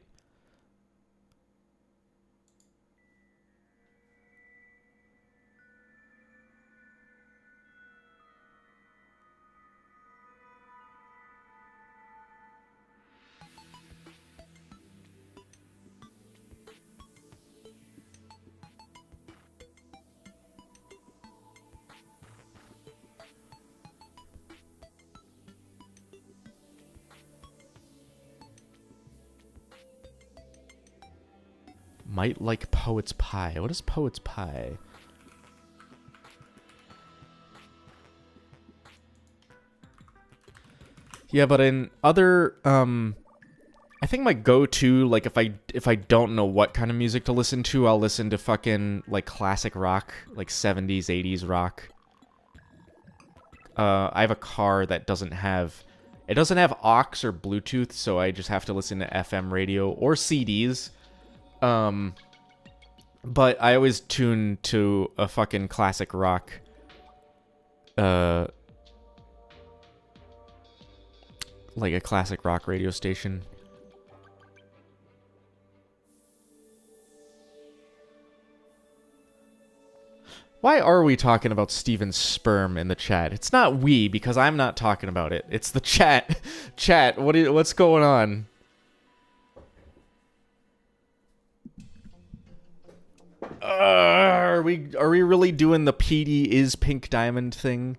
Might like Poet's Pie. What is Poet's Pie? Yeah, but in other I think my go-to, like if I don't know what kind of music to listen to, I'll listen to fucking like classic rock, like 70s, 80s rock. I have a car that doesn't have aux or Bluetooth, so I just have to listen to FM radio or CDs. But I always tune to a fucking classic rock. Like a classic rock radio station. Why are we talking about Steven's sperm in the chat? It's not we, because I'm not talking about it. It's the chat. Chat, what's going on? Are we really doing the PD is Pink Diamond thing?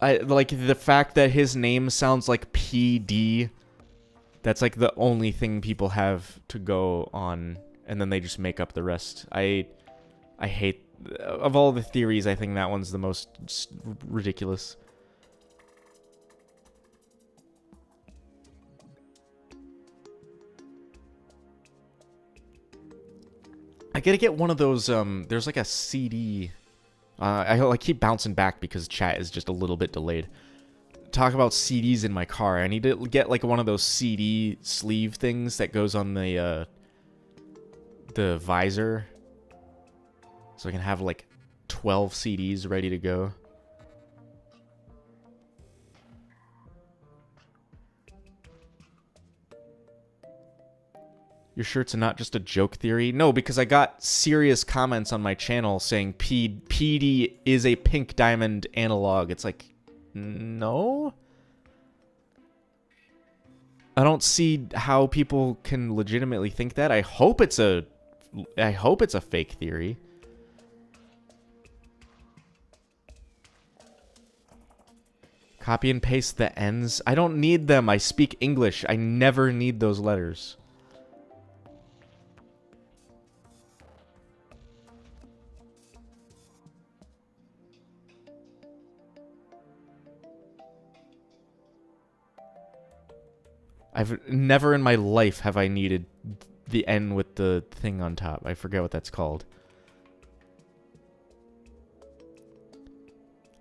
I like the fact that his name sounds like PD. That's like the only thing people have to go on, and then they just make up the rest. I hate, of all the theories, I think that one's the most ridiculous. I gotta get one of those, there's like a CD. I keep bouncing back because chat is just a little bit delayed. Talk about CDs in my car. I need to get like one of those CD sleeve things that goes on the visor. So I can have like 12 CDs ready to go. Your shirt's not just a joke theory? No, because I got serious comments on my channel saying PD is a pink diamond analog. It's like, no? I don't see how people can legitimately think that. I hope it's a fake theory. Copy and paste the N's. I don't need them. I speak English. I never need those letters. I've never in my life have I needed the N with the thing on top. I forget what that's called.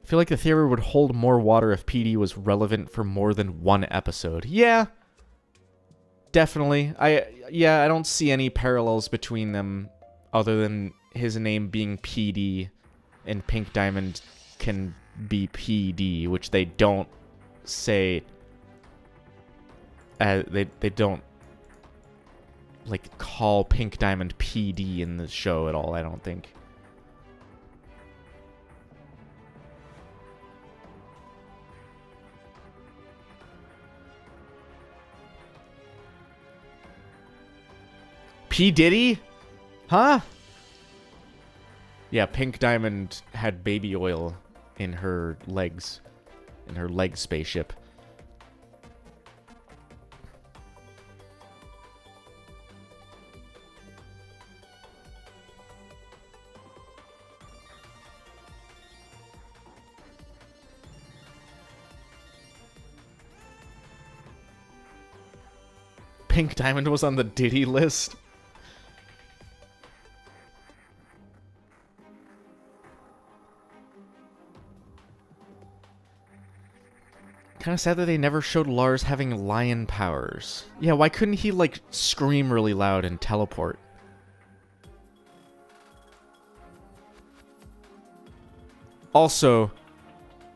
I feel like the theory would hold more water if PD was relevant for more than one episode. Yeah. Definitely. I don't see any parallels between them other than his name being PD and Pink Diamond can be PD, which they don't say. They don't like call Pink Diamond PD in the show at all, I don't think. P. Diddy? Huh? Yeah, Pink Diamond had baby oil in her legs. In her leg spaceship. Pink Diamond was on the Diddy list. Kind of sad that they never showed Lars having lion powers. Yeah, why couldn't he, like, scream really loud and teleport? Also,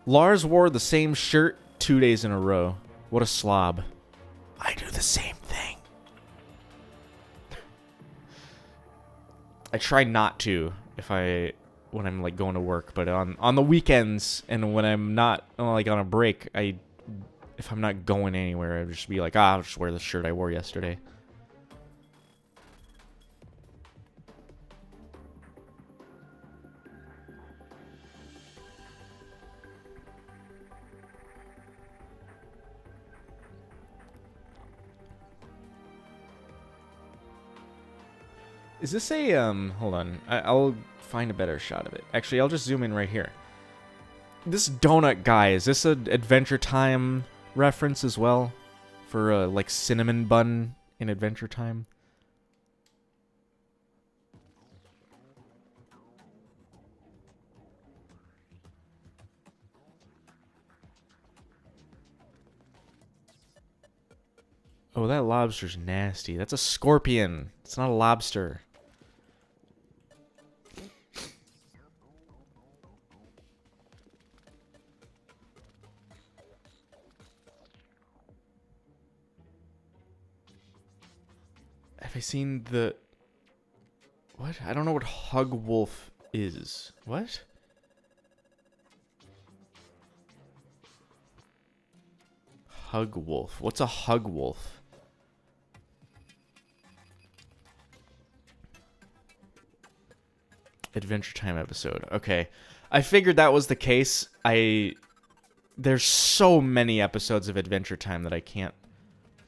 Lars wore the same shirt 2 days in a row. What a slob. I do the same thing. I try not to when I'm like going to work, but on the weekends and when I'm not like on a break, if I'm not going anywhere, I'll just be like, I'll just wear the shirt I wore yesterday. Is this a, hold on. I'll find a better shot of it. Actually, I'll just zoom in right here. This donut guy, is this an Adventure Time reference as well? For, like, cinnamon bun in Adventure Time? Oh, that lobster's nasty. That's a scorpion. It's not a lobster. Have I seen the... What? I don't know what Hug Wolf is. What? Hug Wolf. What's a Hug Wolf? Adventure Time episode. Okay. I figured that was the case. There's so many episodes of Adventure Time that I can't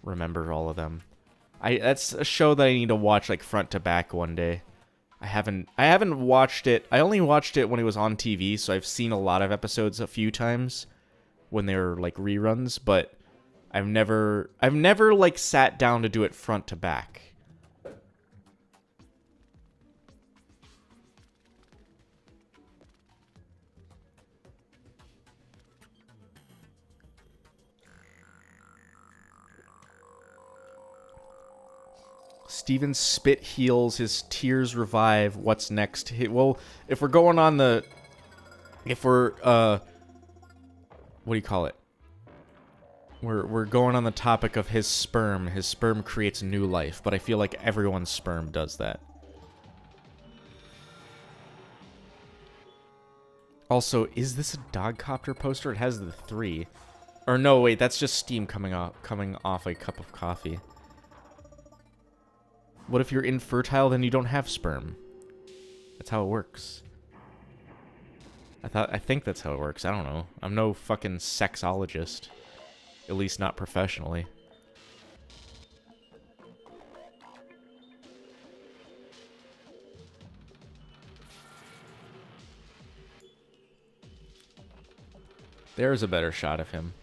remember all of them. That's a show that I need to watch like front to back one day. I haven't watched it. I only watched it when it was on TV, so I've seen a lot of episodes a few times when they were like reruns, but I've never like sat down to do it front to back. Steven's spit heals, his tears revive. What's next? Well, if we're going on the... If we're, what do you call it? We're going on the topic of his sperm. His sperm creates new life, but I feel like everyone's sperm does that. Also, is this a dogcopter poster? It has the 3. Or no, wait, that's just steam coming off a cup of coffee. What if you're infertile, then you don't have sperm? That's how it works. I think that's how it works. I don't know. I'm no fucking sexologist. At least not professionally. There's a better shot of him.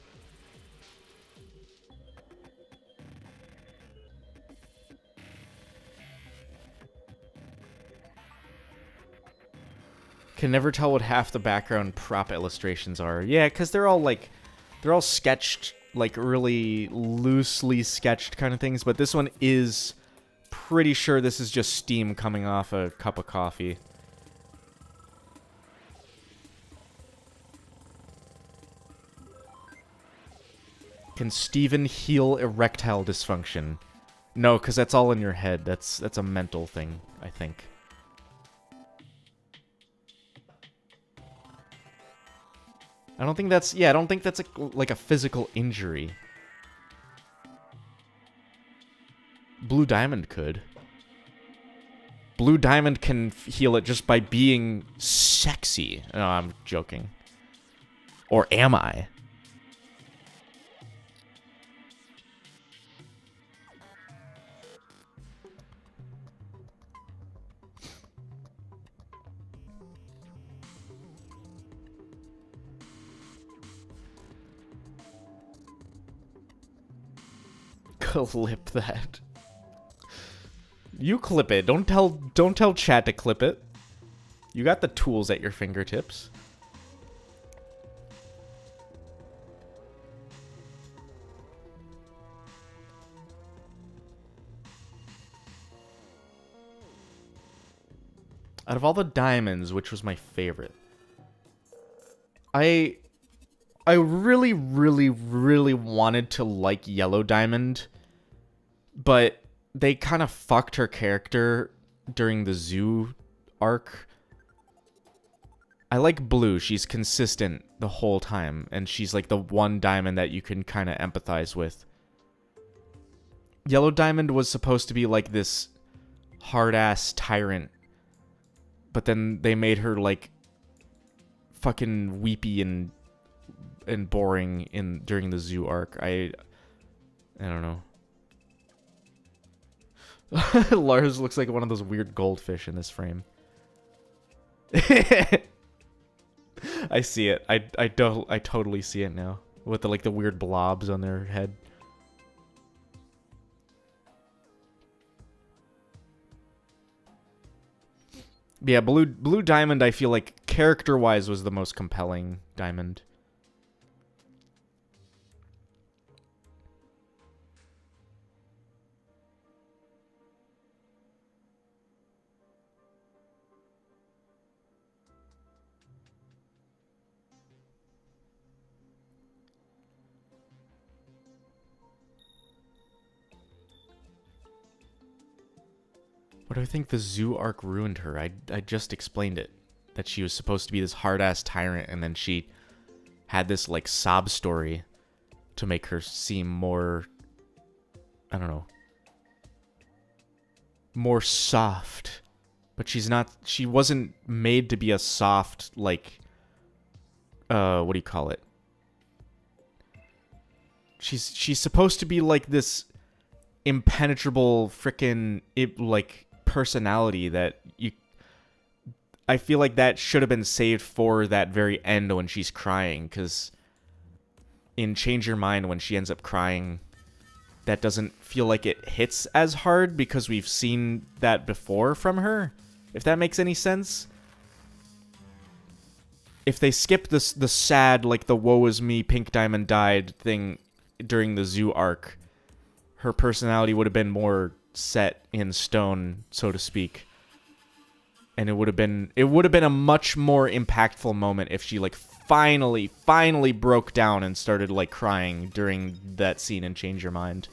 Can never tell what half the background prop illustrations are. Yeah, because they're all sketched, like really loosely sketched kind of things, but this one is pretty sure this is just steam coming off a cup of coffee. Can Steven heal erectile dysfunction? No, because that's all in your head. That's a mental thing, I think. I don't think that's like a physical injury. Blue Diamond could. Blue Diamond can heal it just by being sexy. No, I'm joking. Or am I? Clip that. You clip it. Don't tell chat to clip it. You got the tools at your fingertips. Out of all the diamonds, which was my favorite? I really, really, really wanted to like Yellow Diamond, but they kind of fucked her character during the zoo arc. I like Blue. She's consistent the whole time, and she's like the one diamond that you can kind of empathize with. Yellow Diamond was supposed to be like this hard-ass tyrant, but then they made her like fucking weepy and boring during the zoo arc. I don't know. Lars looks like one of those weird goldfish in this frame. I see it. I totally see it now with the weird blobs on their head. Yeah, Blue Diamond I feel like character-wise was the most compelling diamond. What do I think the zoo arc ruined her? I just explained it. That she was supposed to be this hard-ass tyrant, and then she had this, like, sob story to make her seem more, I don't know, more soft. But she wasn't made to be a soft, like, what do you call it? She's supposed to be, like, this impenetrable frickin', like, personality that I feel like that should have been saved for that very end when she's crying, because in Change Your Mind, when she ends up crying, that doesn't feel like it hits as hard because we've seen that before from her, if that makes any sense. If they skip the sad, like, the woe is me, Pink Diamond died thing during the zoo arc, her personality would have been more set in stone, so to speak. And it would have been a much more impactful moment if she like finally broke down and started like crying during that scene and Change Your Mind.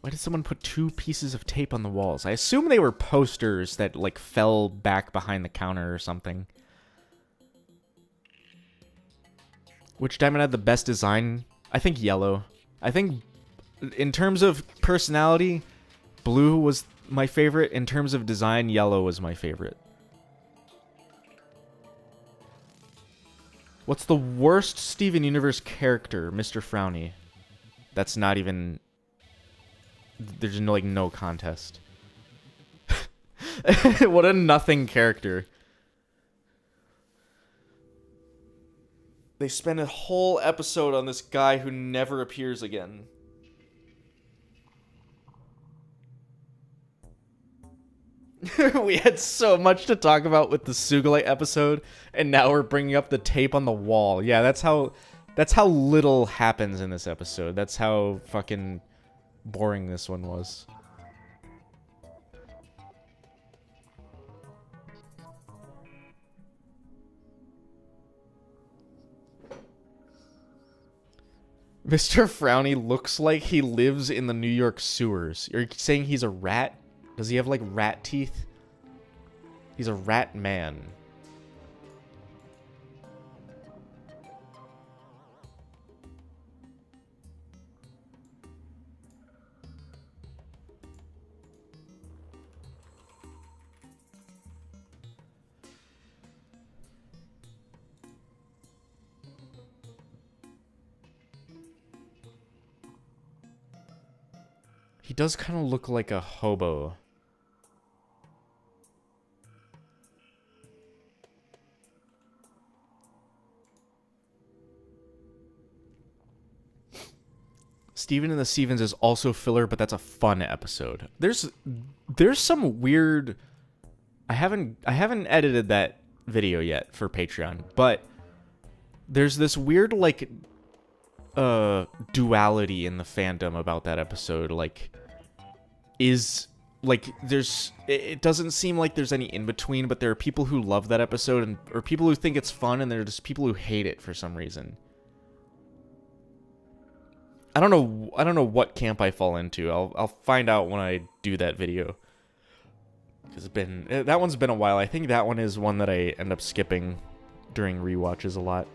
Why did someone put 2 pieces of tape on the walls? I assume they were posters that, like, fell back behind the counter or something. Which diamond had the best design? I think yellow. I think, in terms of personality, blue was my favorite. In terms of design, yellow was my favorite. What's the worst Steven Universe character? Mr. Frowny. That's not even... There's no, like, no contest. What a nothing character. They spend a whole episode on this guy who never appears again. We had so much to talk about with the Sugalite episode, and now we're bringing up the tape on the wall. Yeah, that's how little happens in this episode. That's how fucking boring this one was. Mr. Frowny looks like he lives in the New York sewers. You're saying he's a rat? Does he have, like, rat teeth? He's a rat man. He does kind of look like a hobo. Steven and the Stevens is also filler, but that's a fun episode. There's some weird... I haven't edited that video yet for Patreon, but there's this weird, like, duality in the fandom about that episode. Like, it doesn't seem like there's any in between, but there are people who love that episode or people who think it's fun, and there are just people who hate it for some reason. I don't know what camp I fall into. I'll find out when I do that video. Because that one's been a while. I think that one is one that I end up skipping during rewatches a lot.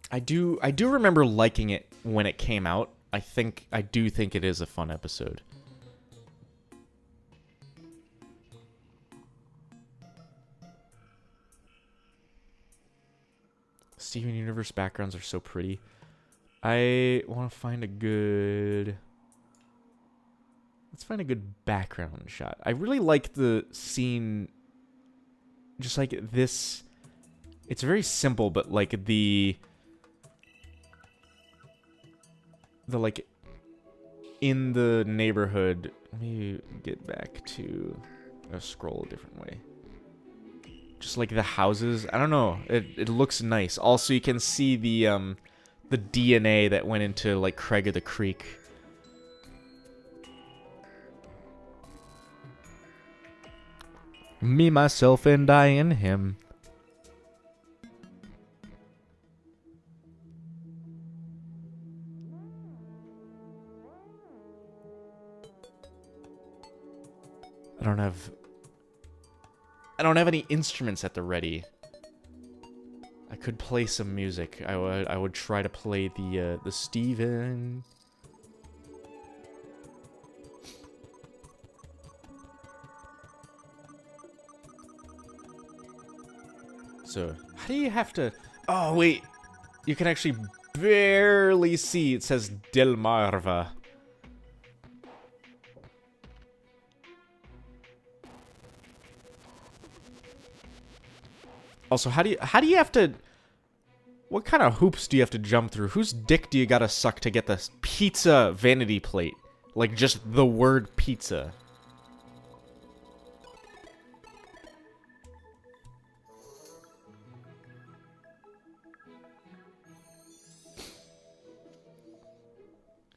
I do remember liking it when it came out. I do think it is a fun episode. Steven Universe backgrounds are so pretty. I want to find a good... Let's find a good background shot. I really like the scene... Just like this... It's very simple, but like the like... In the neighborhood... Let me get back to... I'm gonna scroll a different way. Just like the houses, I don't know. It looks nice. Also, you can see the DNA that went into like Craig of the Creek. Me, myself, and I, and him. I don't have any instruments at the ready. I could play some music. I would try to play the Steven. So, how do you have to... Oh, wait. You can actually barely see. It says Delmarva. Also, how do you have to... What kind of hoops do you have to jump through? Whose dick do you gotta suck to get this pizza vanity plate? Like, just the word pizza.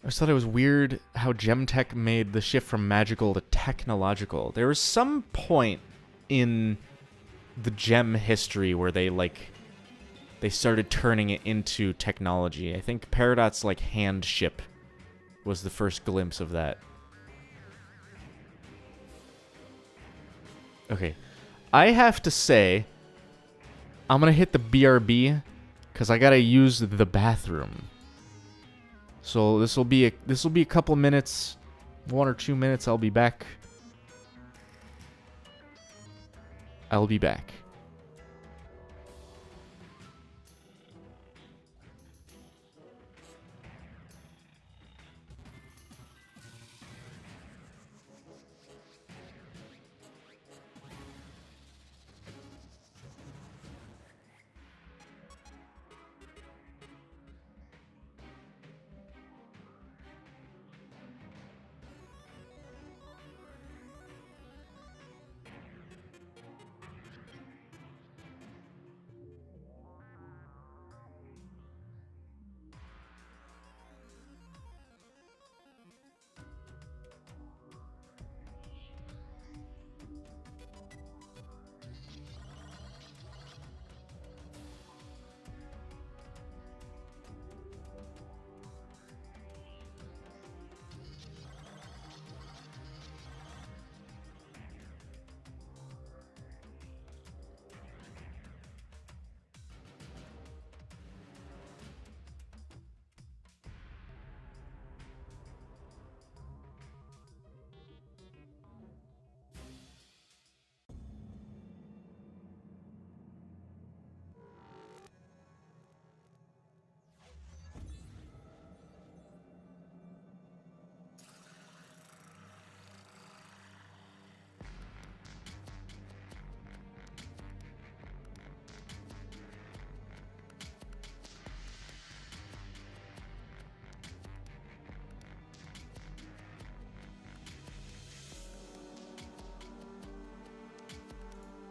I just thought it was weird how Gemtech made the shift from magical to technological. There was some point in the Gem history where they started turning it into technology. I think Peridot's like hand ship was the first glimpse of that. Okay. I have to say I'm going to hit the BRB cuz I got to use the bathroom. So this will be a couple minutes, 1 or 2 minutes. I'll be back. I'll be back.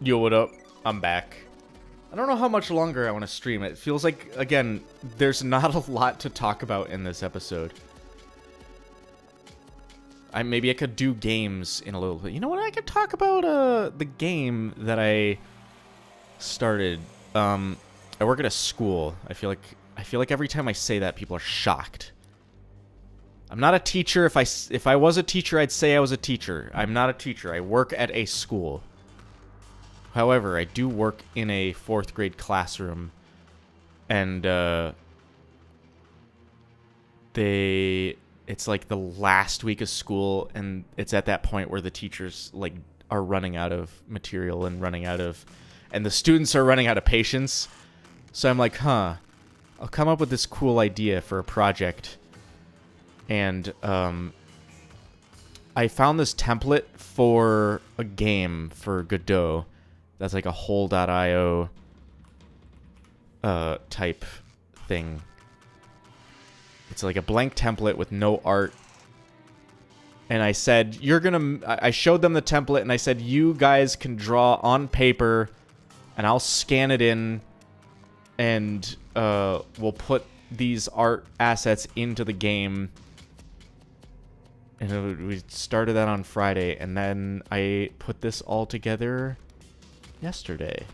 Yo, what up? I'm back. I don't know how much longer I want to stream. It feels like, again, there's not a lot to talk about in this episode. Maybe I could do games in a little bit. You know what? I could talk about the game that I started. I work at a school. I feel like every time I say that, people are shocked. I'm not a teacher. If I was a teacher, I'd say I was a teacher. I'm not a teacher. I work at a school. However, I do work in a 4th grade classroom, and it's like the last week of school, and it's at that point where the teachers like are running out of material and the students are running out of patience. So I'm like, I'll come up with this cool idea for a project, and I found this template for a game for Godot. That's like a whole.io type thing. It's like a blank template with no art. And I said, I showed them the template and I said, you guys can draw on paper and I'll scan it in and we'll put these art assets into the game. And we started that on Friday, and then I put this all together yesterday.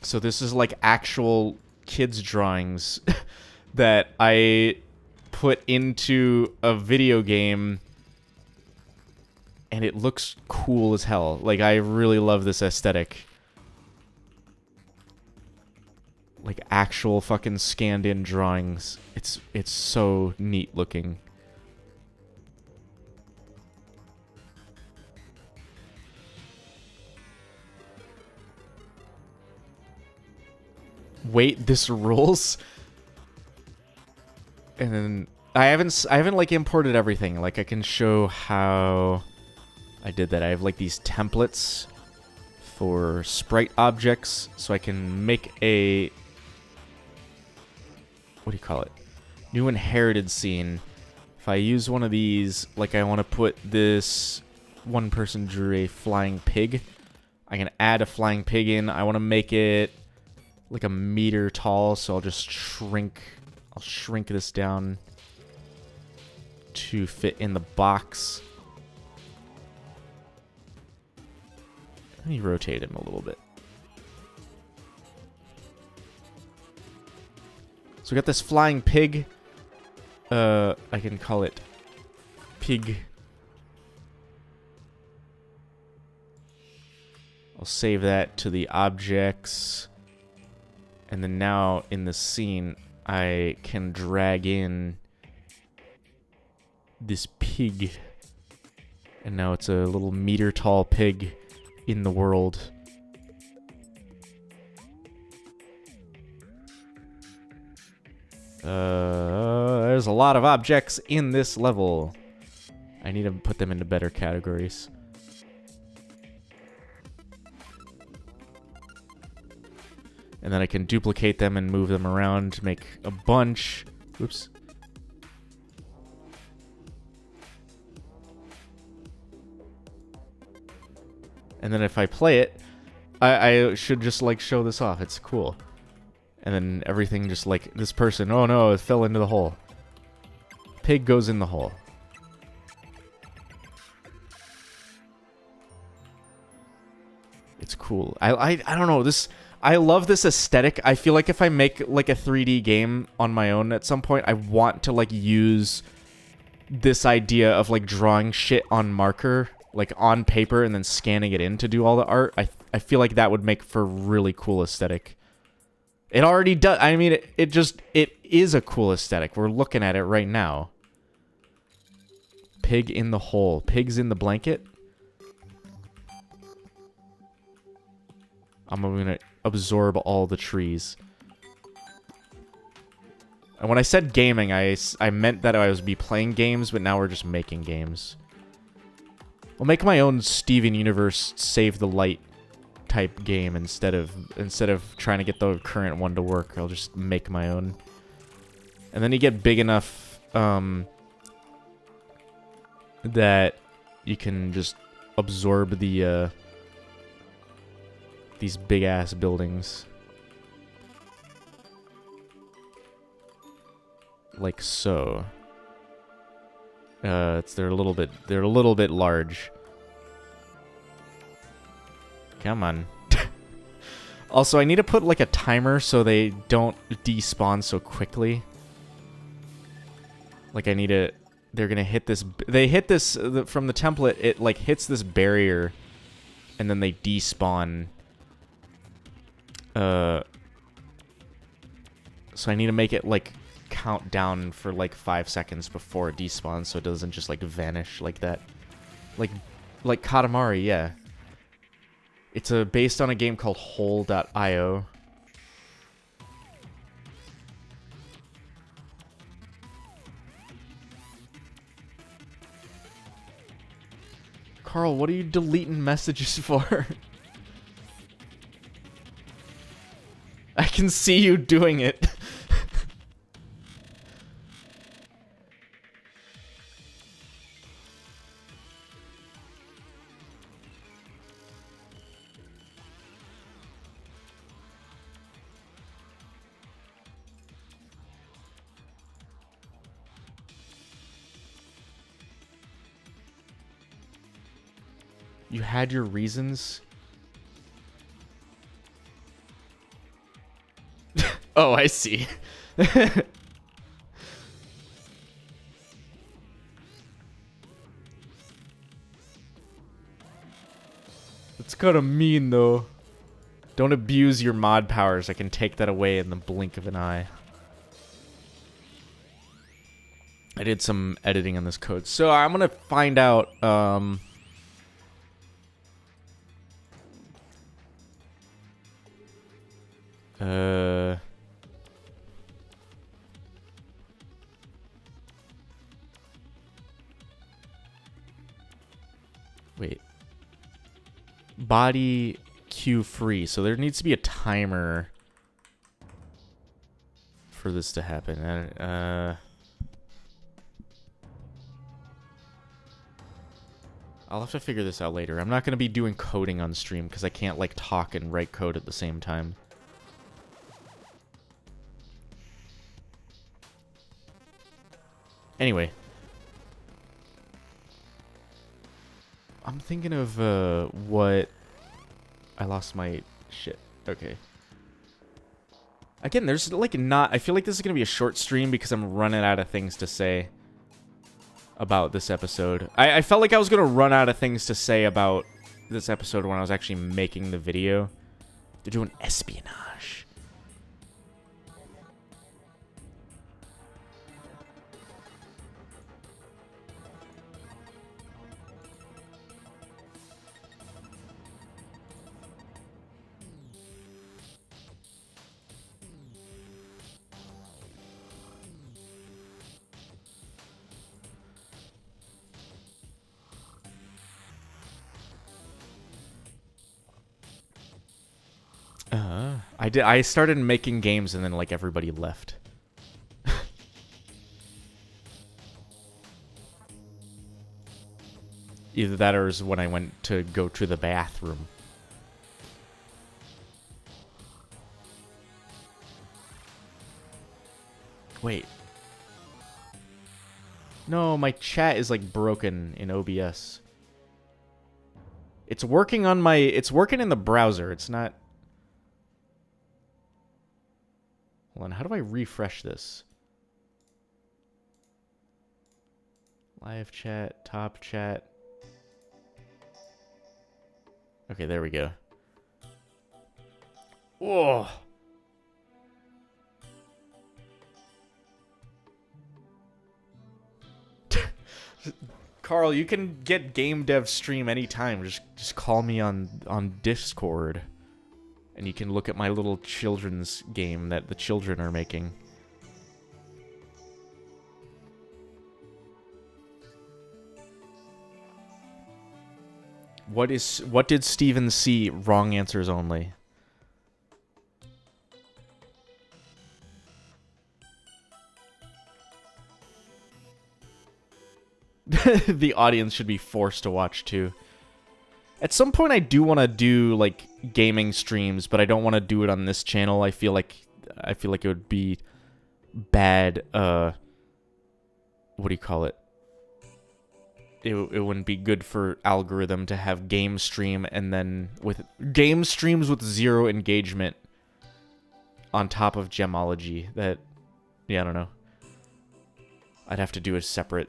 So this is like actual kids' drawings that I put into a video game, and it looks cool as hell. Like, I really love this aesthetic. Like, actual fucking scanned-in drawings. It's so neat looking. Wait, this rules? And then I haven't like imported everything. Like, I can show how I did that. I have like these templates for sprite objects, so I can make a, what do you call it? New inherited scene. If I use one of these, like I want to put this, one person drew a flying pig. I can add a flying pig in. I want to make it like a meter tall, so I'll just shrink this down to fit in the box. Let me rotate him a little bit. So we got this flying pig. I can call it pig. I'll save that to the objects. And then now in the scene, I can drag in this pig. And now it's a little meter tall pig in the world. There's a lot of objects in this level. I need to put them into better categories. And then I can duplicate them and move them around to make a bunch. Oops. And then if I play it, I should just like show this off. It's cool. And then everything just like this person. Oh no, it fell into the hole. Pig goes in the hole. It's cool. I don't know, this, I love this aesthetic. I feel like if I make like a 3D game on my own at some point, I want to like use this idea of like drawing shit on marker, like on paper, and then scanning it in to do all the art. I feel like that would make for a really cool aesthetic. It already does. I mean, it is a cool aesthetic. We're looking at it right now. Pig in the hole. Pigs in the blanket. I'm gonna absorb all the trees. And when I said gaming, I meant that I was be playing games, but now we're just making games. I'll make my own Steven Universe Save the Light type game instead of trying to get the current one to work. I'll just make my own. And then you get big enough that you can just absorb the these big ass buildings. Like so. They're a little bit large. Come on. Also, I need to put like a timer so they don't despawn so quickly. Like I need to, they're gonna hit this, they hit this, from the template, it like hits this barrier and then they despawn. So I need to make it like count down for like 5 seconds before it despawns so it doesn't just like vanish like that. Like Katamari, yeah. It's based on a game called Hole.io. Carl, what are you deleting messages for? I can see you doing it. You had your reasons? Oh, I see. It's kind of mean, though. Don't abuse your mod powers. I can take that away in the blink of an eye. I did some editing on this code. So I'm going to find out... Wait. Body queue free, so there needs to be a timer for this to happen. I'll have to figure this out later. I'm not going to be doing coding on stream because I can't, like, talk and write code at the same time. Anyway. I'm thinking of, what... I lost my shit. Okay. Again, there's, like, not... I feel like this is going to be a short stream because I'm running out of things to say about this episode. I felt like I was going to run out of things to say about this episode when I was actually making the video. They're doing espionage. I started making games and then, like, everybody left. Either that or is when I went to go to the bathroom. Wait. No, my chat is, like, broken in OBS. It's working on my... It's working in the browser. It's not... Hold on, how do I refresh this? Live chat, top chat. Okay, there we go. Whoa. Carl, you can get game dev stream anytime. Just call me on Discord. And you can look at my little children's game that the children are making. What did Steven see? Wrong answers only. The audience should be forced to watch too. At some point I do want to do, like, gaming streams, but I don't want to do it on this channel. I feel like it would be bad, what do you call it? It wouldn't be good for algorithm to have game stream and then with game streams with 0 engagement on top of Gemology. That, yeah, I don't know. I'd have to do a separate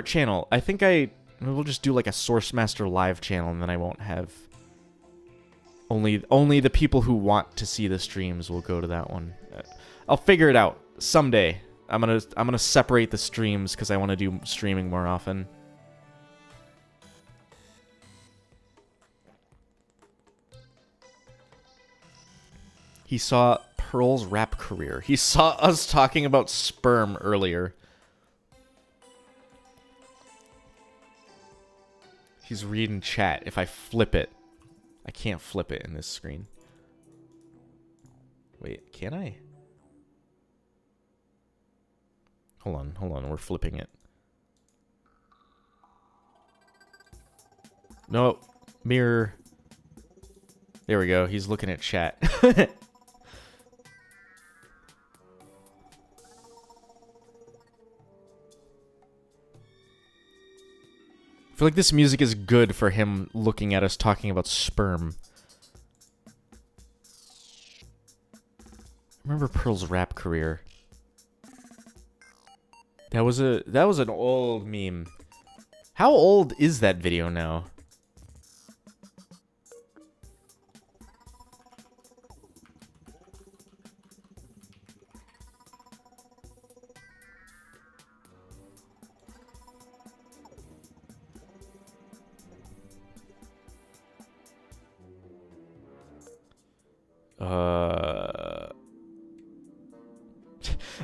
channel. I think we'll just do, like, a Source Master live channel, and then I won't have... Only the people who want to see the streams will go to that one. I'll figure it out someday. I'm gonna separate the streams because I want to do streaming more often. He saw Pearl's rap career. He saw us talking about sperm earlier. He's reading chat. If I flip it, I can't flip it in this screen. Wait, can I? Hold on, we're flipping it. No, mirror. There we go, he's looking at chat. I feel like this music is good for him looking at us talking about sperm. Remember Pearl's rap career. That was an old meme. How old is that video now?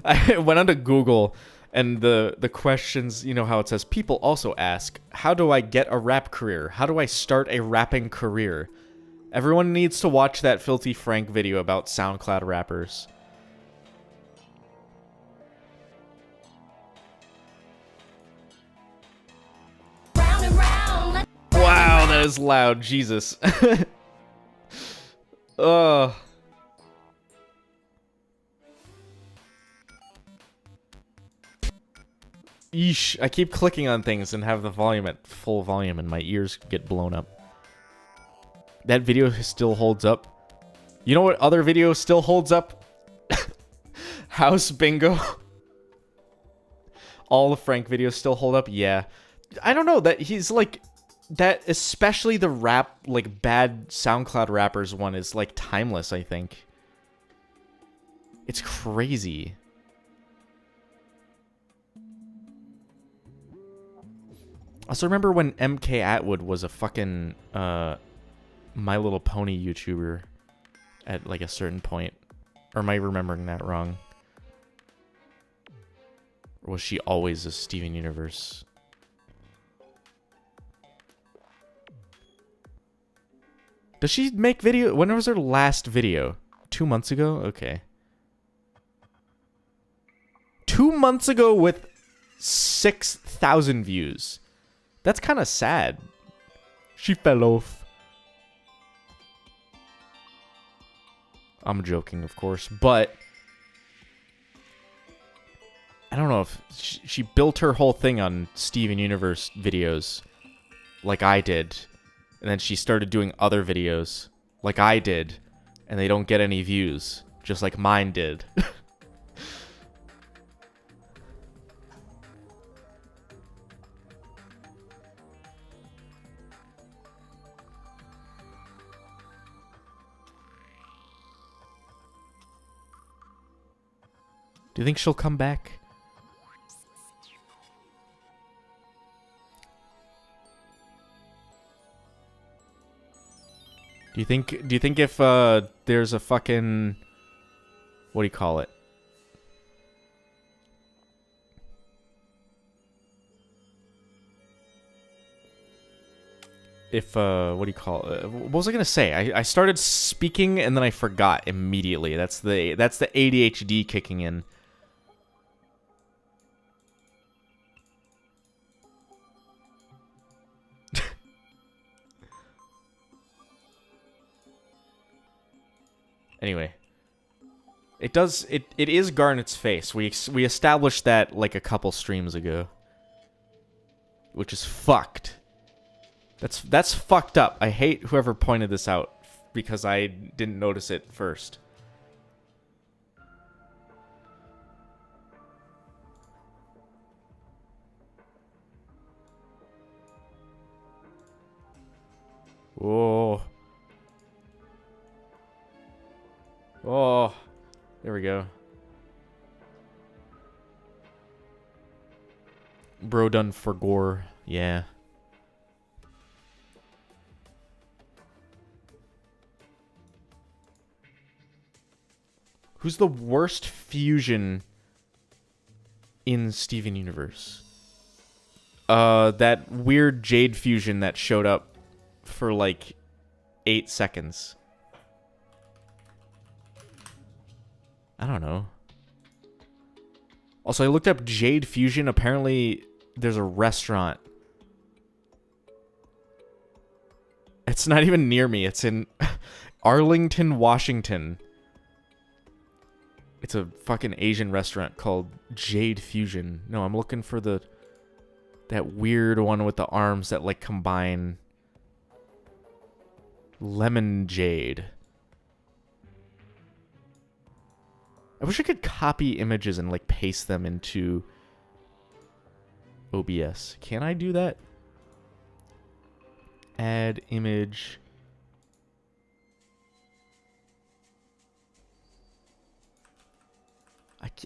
I went onto Google and the questions, you know how it says, people also ask, how do I get a rap career? How do I start a rapping career? Everyone needs to watch that Filthy Frank video about SoundCloud rappers. Round and round. Wow, that is loud. Jesus. Ugh. Yeesh. I keep clicking on things and have the volume at full volume and my ears get blown up. That video still holds up. You know what other video still holds up? House Bingo. All the Frank videos still hold up? Yeah. I don't know, that he's like... That, especially the rap, like, bad SoundCloud rappers one is, like, timeless, I think. It's crazy. Also, remember when MK Atwood was a fucking, My Little Pony YouTuber at, like, a certain point? Or am I remembering that wrong? Or was she always a Steven Universe? Does she make video? When was her last video? 2 months ago? Okay. 2 months ago with 6,000 views. That's kind of sad. She fell off. I'm joking, of course, but I don't know if she built her whole thing on Steven Universe videos like I did. And then she started doing other videos, like I did, and they don't get any views, just like mine did. Do you think she'll come back? Do you think if there's a fucking, what do you call it? If what do you call it? What was I gonna say? I started speaking and then I forgot immediately. That's the ADHD kicking in. Anyway, it is Garnet's face. We established that like a couple streams ago, which is fucked. That's fucked up. I hate whoever pointed this out because I didn't notice it first. Whoa. Oh, there we go. Bro done for gore. Yeah. Who's the worst fusion in Steven Universe? That weird Jade fusion that showed up for like 8 seconds. I don't know. Also, I looked up Jade Fusion. Apparently, there's a restaurant. It's not even near me. It's in Arlington, Washington. It's a fucking Asian restaurant called Jade Fusion. No, I'm looking for that weird one with the arms that like combine lemon jade. I wish I could copy images and like paste them into OBS. Can I do that? Add image.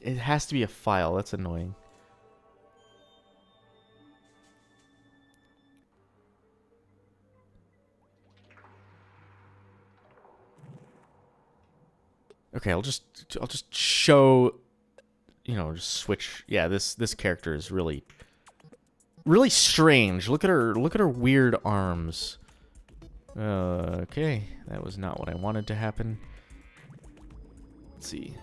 It has to be a file. That's annoying. Okay, I'll just show, you know, just switch. Yeah, this character is really strange. Look at her weird arms. Okay, that was not what I wanted to happen. Let's see.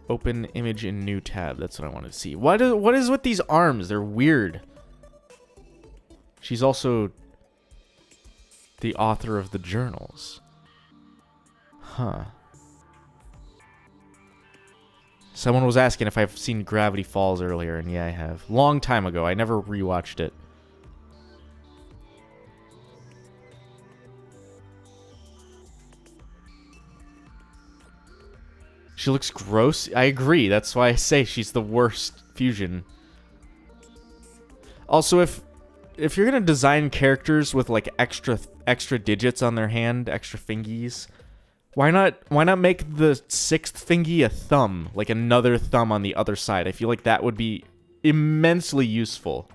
Open image in new tab. That's what I wanted to see. What is with these arms? They're weird. She's also the author of the journals. Huh. Someone was asking if I've seen Gravity Falls earlier, and yeah, I have. Long time ago. I never rewatched it. She looks gross. I agree. That's why I say she's the worst fusion. Also, if you're gonna design characters with like extra digits on their hand, extra fingies, why not make the sixth fingy a thumb, like another thumb on the other side? I feel like that would be immensely useful.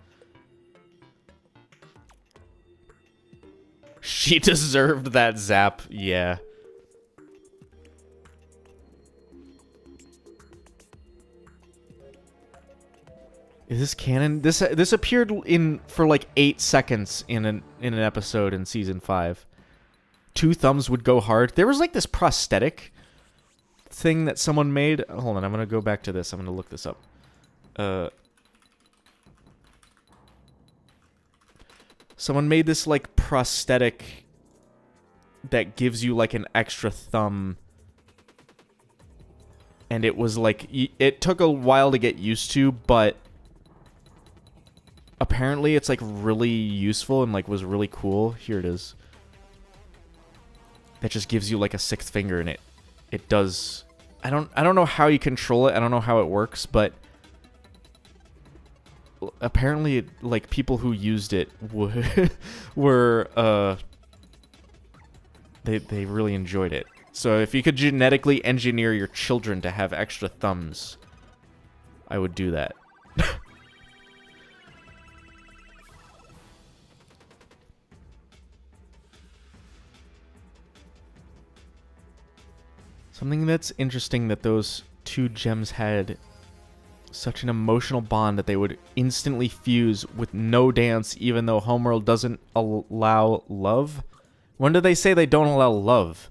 She deserved that zap. Yeah. Is this canon? This appeared for like 8 seconds in an episode in season 5. 2 thumbs would go hard. There was like this prosthetic thing that someone made. Hold on, I'm gonna go back to this. I'm gonna look this up. Someone made this like prosthetic that gives you like an extra thumb. And it was like, it took a while to get used to, but apparently it's like really useful and like was really cool. Here it is. That just gives you like a 6th finger, and it does. I don't know how you control it. I don't know how it works, but apparently like people who used it were they really enjoyed it. So if you could genetically engineer your children to have extra thumbs, I would do that. Something that's interesting that those 2 gems had such an emotional bond that they would instantly fuse with no dance, even though Homeworld doesn't allow love. When do they say they don't allow love?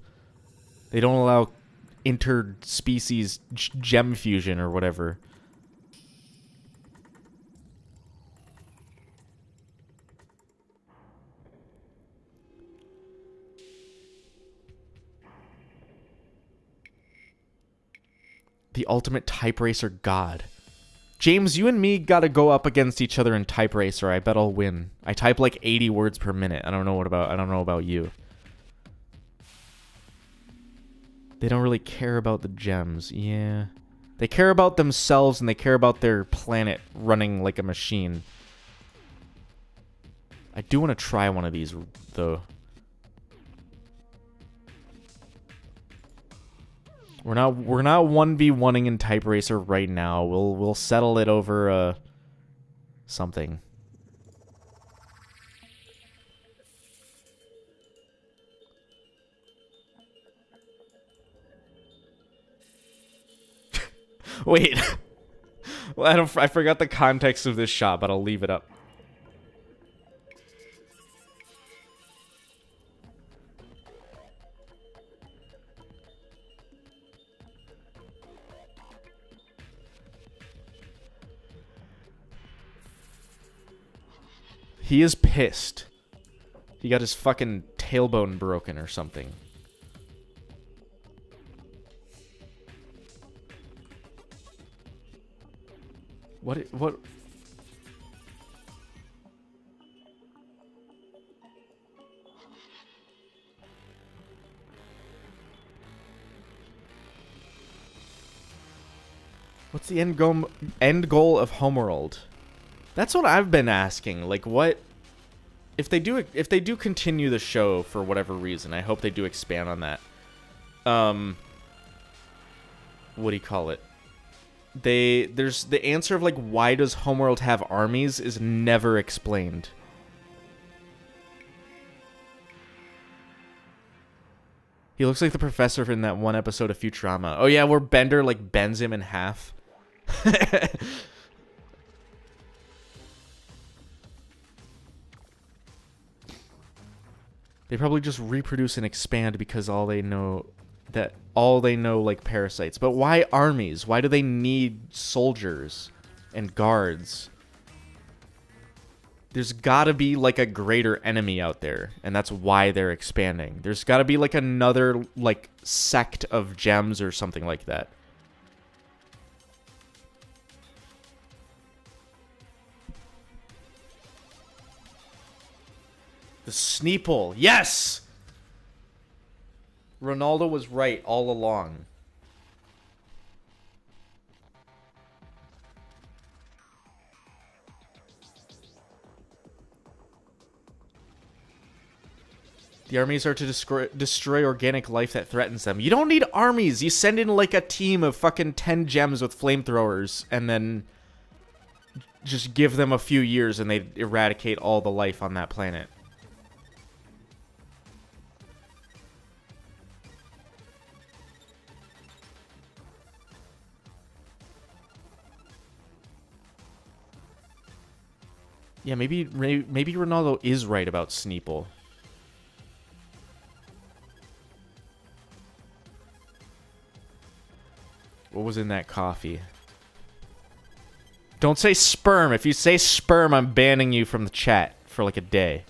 They don't allow interspecies gem fusion or whatever. The ultimate type racer god. James, you and me gotta go up against each other in type racer. I bet I'll win. I type like 80 words per minute. I don't know about you. They don't really care about the gems. Yeah. They care about themselves and they care about their planet running like a machine. I do want to try one of these though. We're not 1v1ing in Type Racer right now. We'll settle it over something. Wait. Well, I forgot the context of this shot, but I'll leave it up. He is pissed. He got his fucking tailbone broken or something. What? What's the end goal of Homeworld? That's what I've been asking. Like, what if they do continue the show for whatever reason? I hope they do expand on that. What do you call it? There's the answer of like why does Homeworld have armies is never explained. He looks like the professor in that one episode of Futurama. Oh yeah, where Bender like bends him in half. They probably just reproduce and expand because all they know, like parasites. But why armies? Why do they need soldiers and guards? There's gotta be like a greater enemy out there, and that's why they're expanding. There's gotta be like another like sect of gems or something like that. The Sneeple. Yes! Ronaldo was right all along. The armies are to destroy organic life that threatens them. You don't need armies. You send in like a team of fucking 10 gems with flamethrowers and then just give them a few years and they eradicate all the life on that planet. Yeah, maybe Ronaldo is right about Sneeple. What was in that coffee? Don't say sperm. If you say sperm, I'm banning you from the chat for like a day.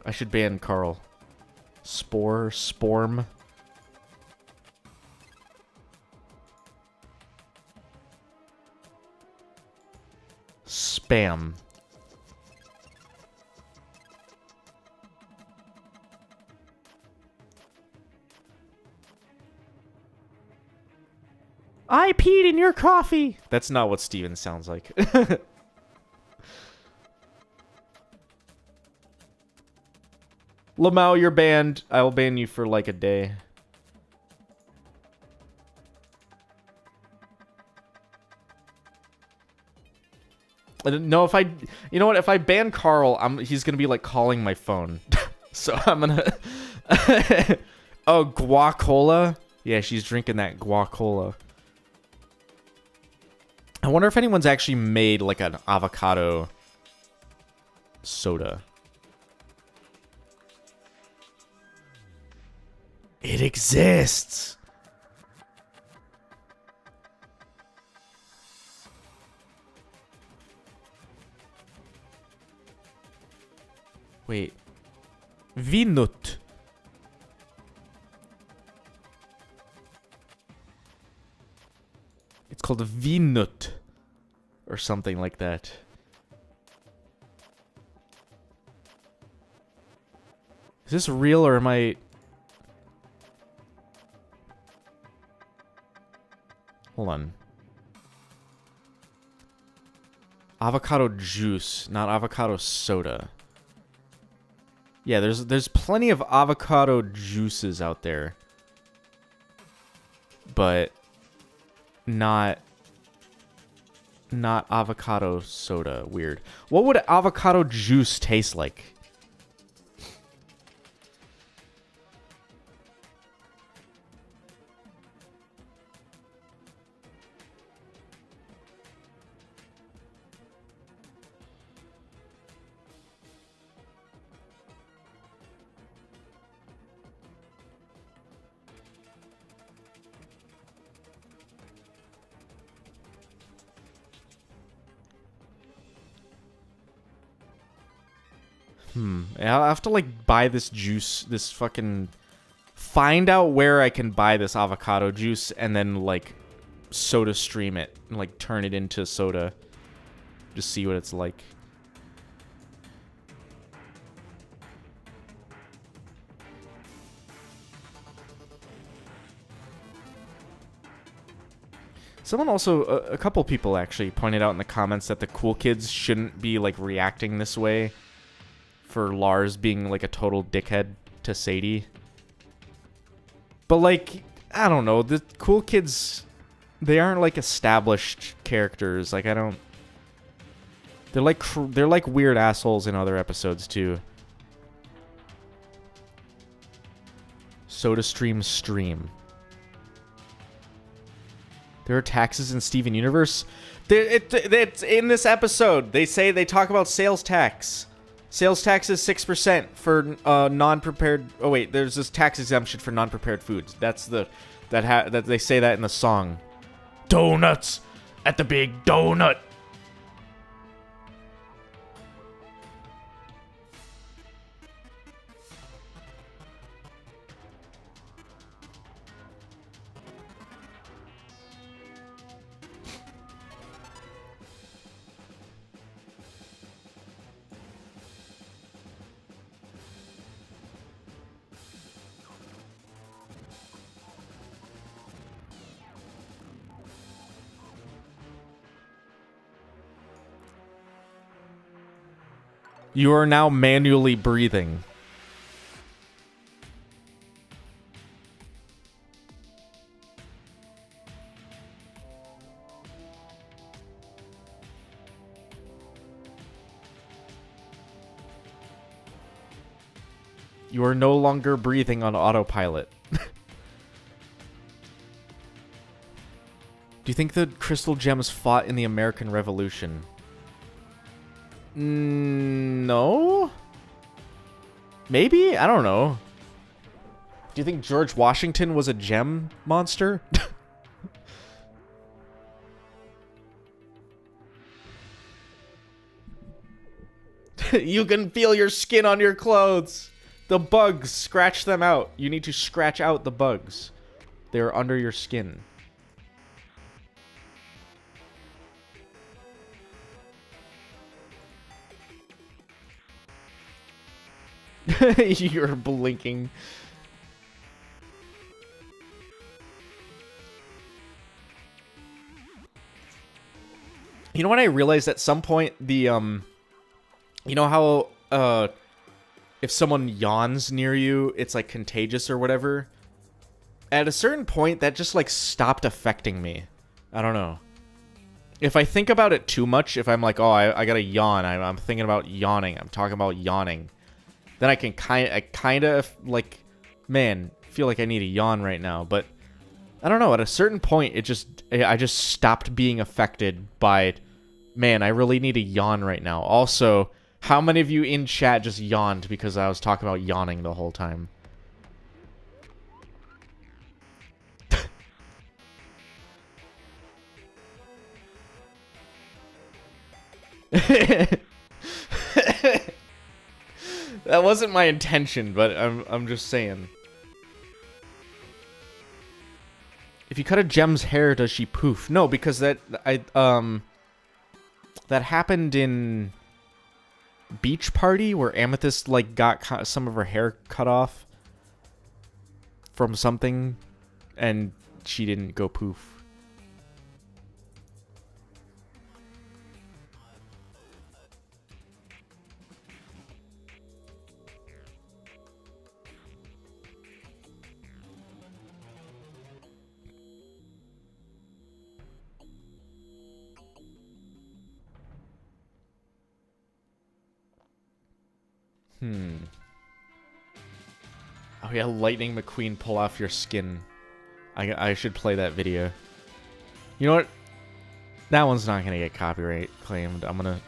I should ban Carl. Sporm. Spam. I peed in your coffee. That's not what Steven sounds like. Lamau, you're banned. I will ban you for like a day. No, if I, you know what? If I ban Carl, he's gonna be like calling my phone. So I'm gonna. Oh, guacola. Yeah, she's drinking that guacola. I wonder if anyone's actually made like an avocado soda. It exists. Wait. Vinut. It's called a Vinut. Or something like that. Is this real or am I... Hold on. Avocado juice, not avocado soda. Yeah, there's plenty of avocado juices out there. But not avocado soda. Weird. What would avocado juice taste like? I'll have to, like, buy this juice, this fucking... Find out where I can buy this avocado juice and then, like, soda stream it. And, like, turn it into soda. Just see what it's like. Someone also, a couple people actually pointed out in the comments that the cool kids shouldn't be, like, reacting this way. For Lars being, like, a total dickhead to Sadie. But, like, I don't know. The cool kids, they aren't, like, established characters. Like, I don't... They're like weird assholes in other episodes too. SodaStream stream. There are taxes in Steven Universe. It's in this episode. They talk about sales tax. Sales tax is 6% for non-prepared. Oh wait, there's this tax exemption for non-prepared foods. That's that they say that in the song. Donuts at the big donut. You are now manually breathing. You are no longer breathing on autopilot. Do you think the crystal gems fought in the American Revolution? No? Maybe? I don't know. Do you think George Washington was a gem monster? You can feel your skin on your clothes. The bugs, scratch them out. You need to scratch out the bugs. They're under your skin. You're blinking. You know what I realized at some point? You know how, if someone yawns near you, it's, like, contagious or whatever? At a certain point, that just, like, stopped affecting me. I don't know. If I think about it too much, if I'm like, oh, I gotta yawn, I'm thinking about yawning, I'm talking about yawning, then I kind of, like, man, feel like I need a yawn right now. But, I don't know, at a certain point, I just stopped being affected by, man, I really need a yawn right now. Also, how many of you in chat just yawned because I was talking about yawning the whole time? That wasn't my intention, but I'm just saying. If you cut a gem's hair, does she poof? No, because that happened in Beach Party where Amethyst like got some of her hair cut off from something and she didn't go poof. Oh yeah, Lightning McQueen, pull off your skin. I should play that video. You know what? That one's not gonna get copyright claimed. I'm gonna...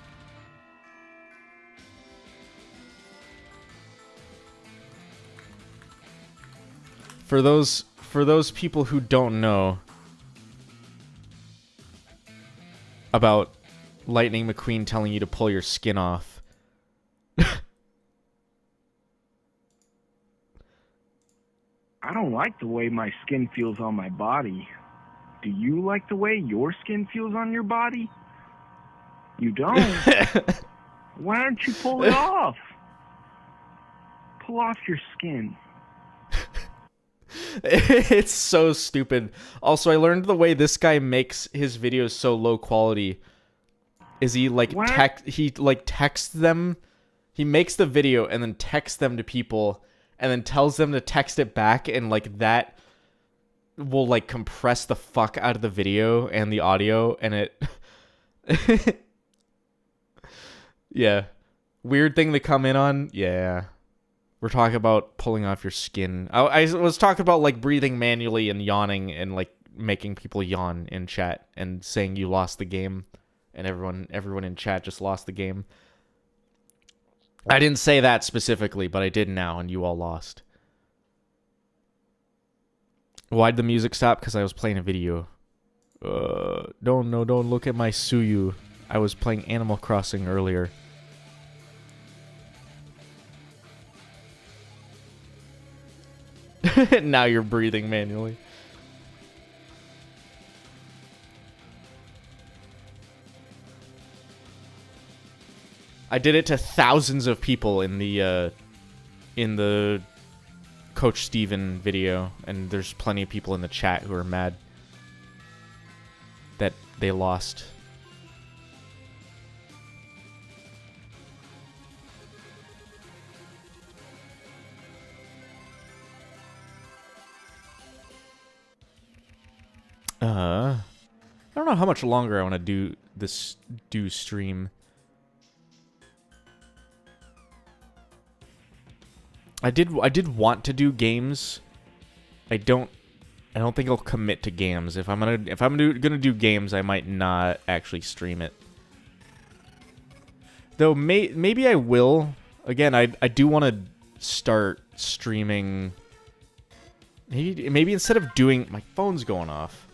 For those people who don't know about Lightning McQueen telling you to pull your skin off. I don't like the way my skin feels on my body. Do you like the way your skin feels on your body? You don't? Why don't you pull it off? Pull off your skin. It's so stupid. Also, I learned the way this guy makes his videos so low quality is he like texts them. He makes the video and then texts them to people and then tells them to text it back, and like that will like compress the fuck out of the video and the audio, and it Yeah. Weird thing to come in on? Yeah. We're talking about pulling off your skin. I was talking about, like, breathing manually and yawning and, like, making people yawn in chat and saying you lost the game. And everyone in chat just lost the game. I didn't say that specifically, but I did now, and you all lost. Why'd the music stop? Because I was playing a video. Don't look at my Suyu. I was playing Animal Crossing earlier. Now you're breathing manually. I did it to thousands of people in the Coach Steven video, and there's plenty of people in the chat who are mad that they lost. I don't know how much longer I want to do stream. I did want to do games. I don't think I'll commit to games. If I'm gonna do games, I might not actually stream it. Though maybe I will. Again, I do want to start streaming. Maybe instead of doing, my phone's going off.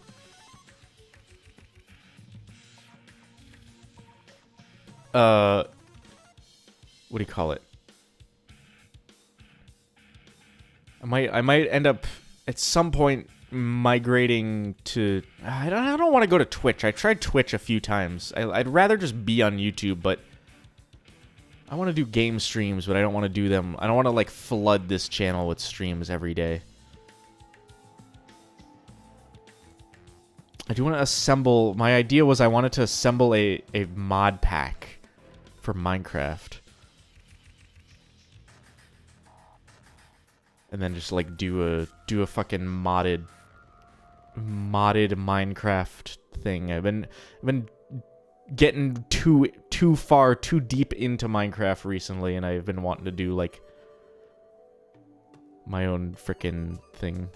What do you call it? I might end up at some point migrating to. I don't want to go to Twitch. I tried Twitch a few times. I'd rather just be on YouTube, but I want to do game streams, but I don't want to do them. I don't want to like flood this channel with streams every day. I do want to assemble. My idea was I wanted to assemble a mod pack for Minecraft. And then just like do a fucking modded Minecraft thing. I've been getting too deep into Minecraft recently, and I've been wanting to do like my own frickin' thing.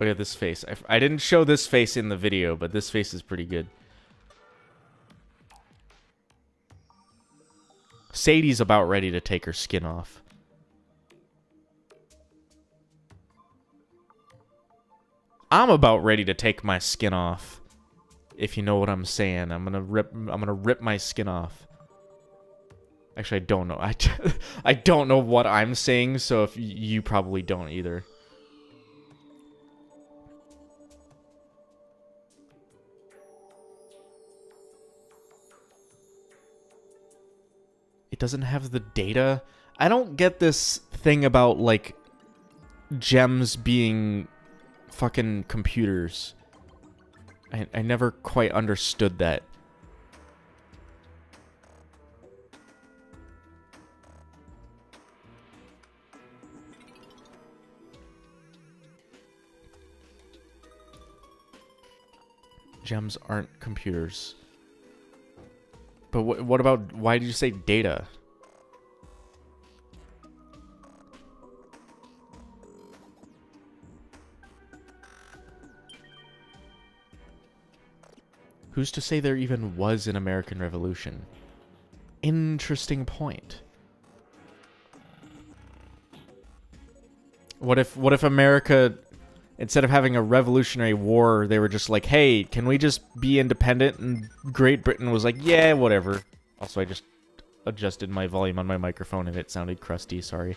Look at this face. I didn't show this face in the video, but this face is pretty good. Sadie's about ready to take her skin off. I'm about ready to take my skin off. If you know what I'm saying. I'm gonna rip my skin off. Actually, I don't know. I don't know what I'm saying, so if you probably don't either. It doesn't have the data. I don't get this thing about, like, gems being fucking computers. I never quite understood that. Gems aren't computers. But what about, why did you say data? Who's to say there even was an American Revolution? Interesting point. What if America, instead of having a revolutionary war, they were just like, hey, can we just be independent? And Great Britain was like, yeah, whatever. Also, I just adjusted my volume on my microphone and it sounded crusty, sorry.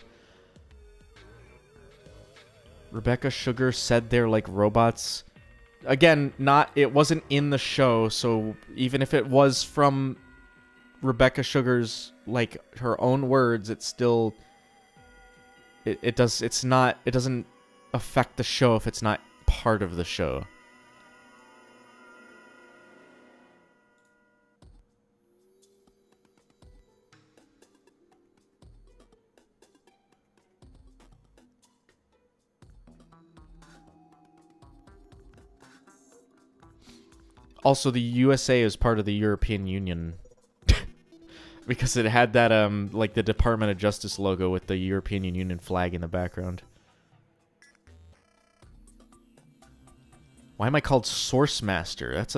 Rebecca Sugar said they're like robots. again, it wasn't in the show, so even if it was from Rebecca Sugar's, like, her own words, it's still, it doesn't affect the show if it's not part of the show. Also, the USA is part of the European Union because it had that like the Department of Justice logo with the European Union flag in the background. Why am I called Source Master? That's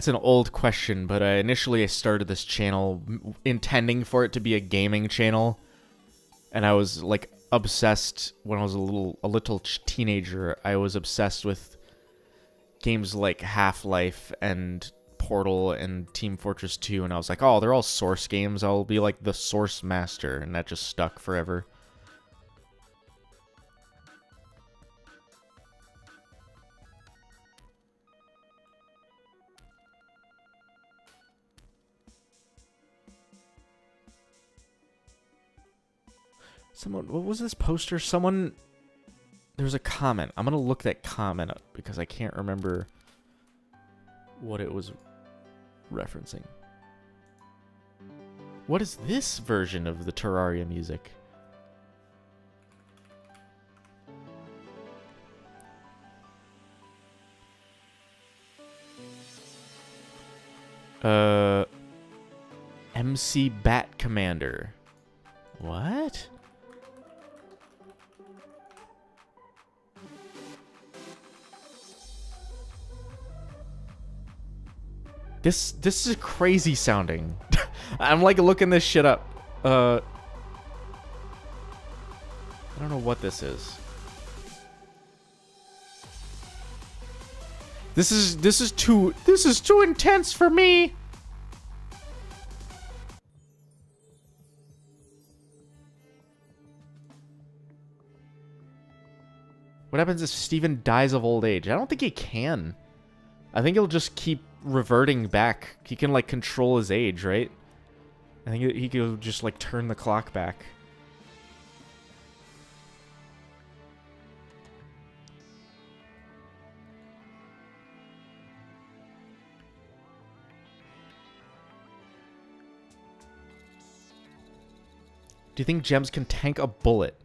an old question, but initially I started this channel intending for it to be a gaming channel, and I was like obsessed when I was a little teenager. I was obsessed with games like Half-Life and Portal and Team Fortress 2, and I was like, oh, they're all Source games. I'll be like the Source Master, and that just stuck forever. What was this poster? There was a comment. I'm going to look that comment up because I can't remember what it was referencing. What is this version of the Terraria music? MC Bat Commander. What? This is crazy sounding. I'm like looking this shit up. I don't know what this is. This is too intense for me. What happens if Steven dies of old age? I don't think he can. I think he'll just keep reverting back. He can, like, control his age, right? I think he could just, like, turn the clock back. Do you think gems can tank a bullet?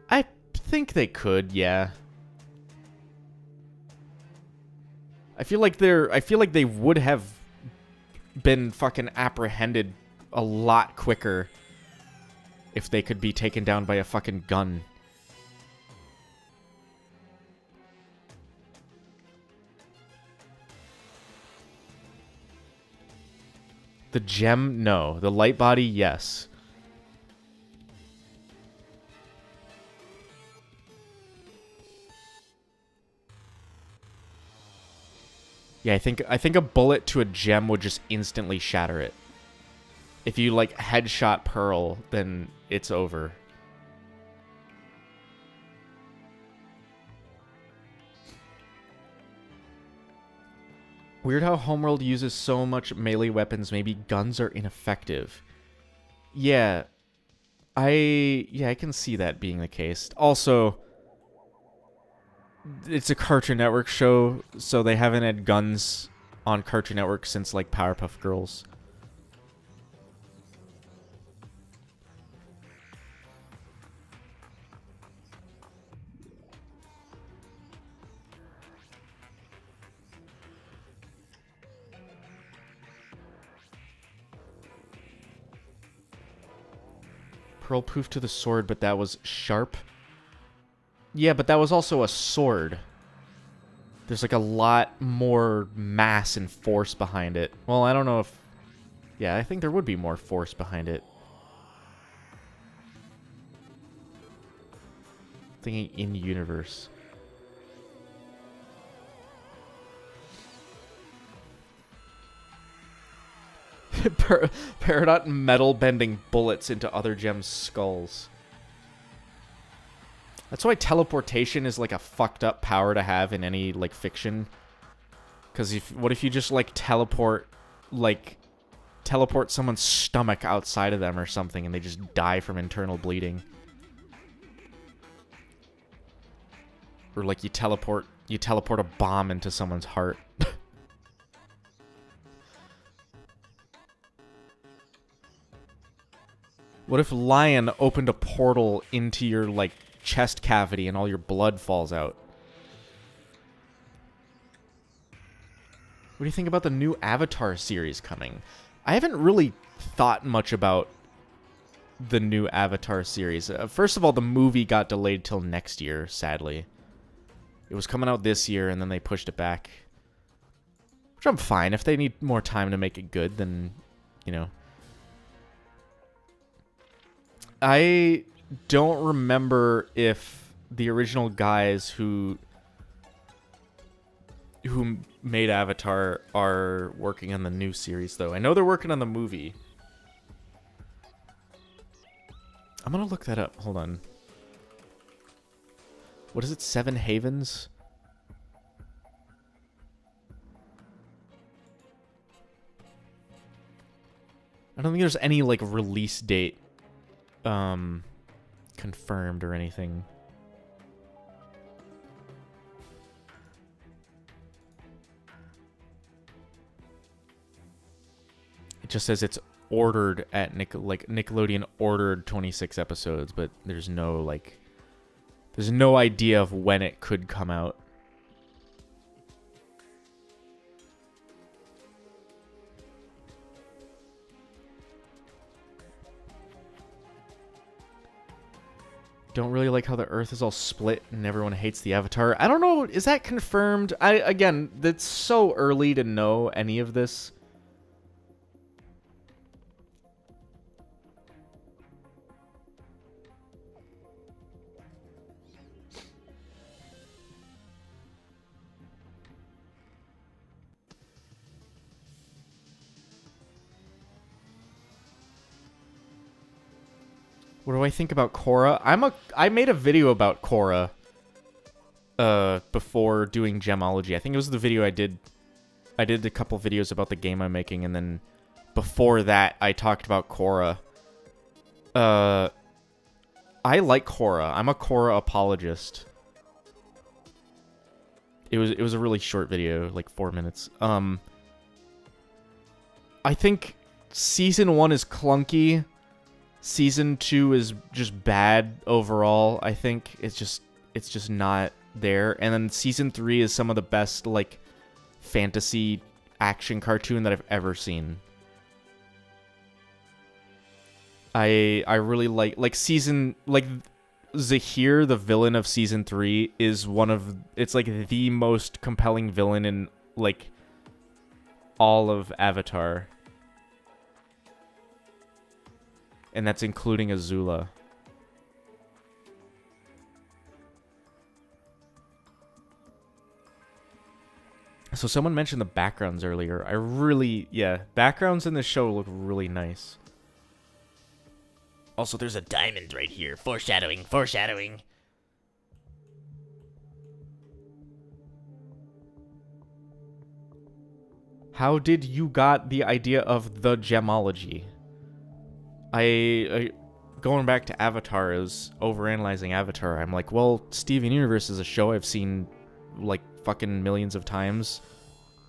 I think they could, yeah. I feel like they would have been fucking apprehended a lot quicker if they could be taken down by a fucking gun. The gem, no. The light body, yes. Yeah, I think a bullet to a gem would just instantly shatter it. If you, like, headshot Pearl, then it's over. Weird how Homeworld uses so much melee weapons, maybe guns are ineffective. Yeah. I can see that being the case. Also, it's a Cartoon Network show, so they haven't had guns on Cartoon Network since, like, Powerpuff Girls. Pearl poof to the sword, but that was sharp. Yeah, but that was also a sword. There's like a lot more mass and force behind it. Well, I don't know if... Yeah, I think there would be more force behind it. Thinking in-universe. Peridot metal bending bullets into other gems' skulls. That's why teleportation is like a fucked up power to have in any like fiction. Because what if you just like teleport someone's stomach outside of them or something and they just die from internal bleeding? Or like you teleport a bomb into someone's heart. What if Lion opened a portal into your like chest cavity and all your blood falls out? What do you think about the new Avatar series coming? I haven't really thought much about the new Avatar series. First of all, the movie got delayed till next year, sadly. It was coming out this year, and then they pushed it back. Which I'm fine. If they need more time to make it good, then, you know. I don't remember if the original guys who made Avatar are working on the new series, though. I know they're working on the movie. I'm gonna look that up. Hold on. What is it? Seven Havens? I don't think there's any, like, release date confirmed or anything. It just says it's ordered at Nickelodeon ordered 26 episodes, but there's no idea of when it could come out. Don't really like how the Earth is all split and everyone hates the Avatar. I don't know. Is that confirmed? Again, that's so early to know any of this. What do I think about Kora? I made a video about Kora before doing Gemology. I think it was the video I did a couple videos about the game I'm making, and then before that I talked about Kora. I like Kora. I'm a Kora apologist. It was a really short video, like 4 minutes. I think season 1 is clunky. Season 2 is just bad overall. I think it's just not there. And then season 3 is some of the best like fantasy action cartoon that I've ever seen. I really like season like Zahir, the villain of season 3, is it's like the most compelling villain in like all of Avatar. And that's including Azula. So someone mentioned the backgrounds earlier. Backgrounds in this show look really nice. Also, there's a diamond right here. Foreshadowing, foreshadowing. How did you got the idea of the Gemology? I going back to Avatar, is overanalyzing Avatar. I'm like, well, Steven Universe is a show I've seen like fucking millions of times.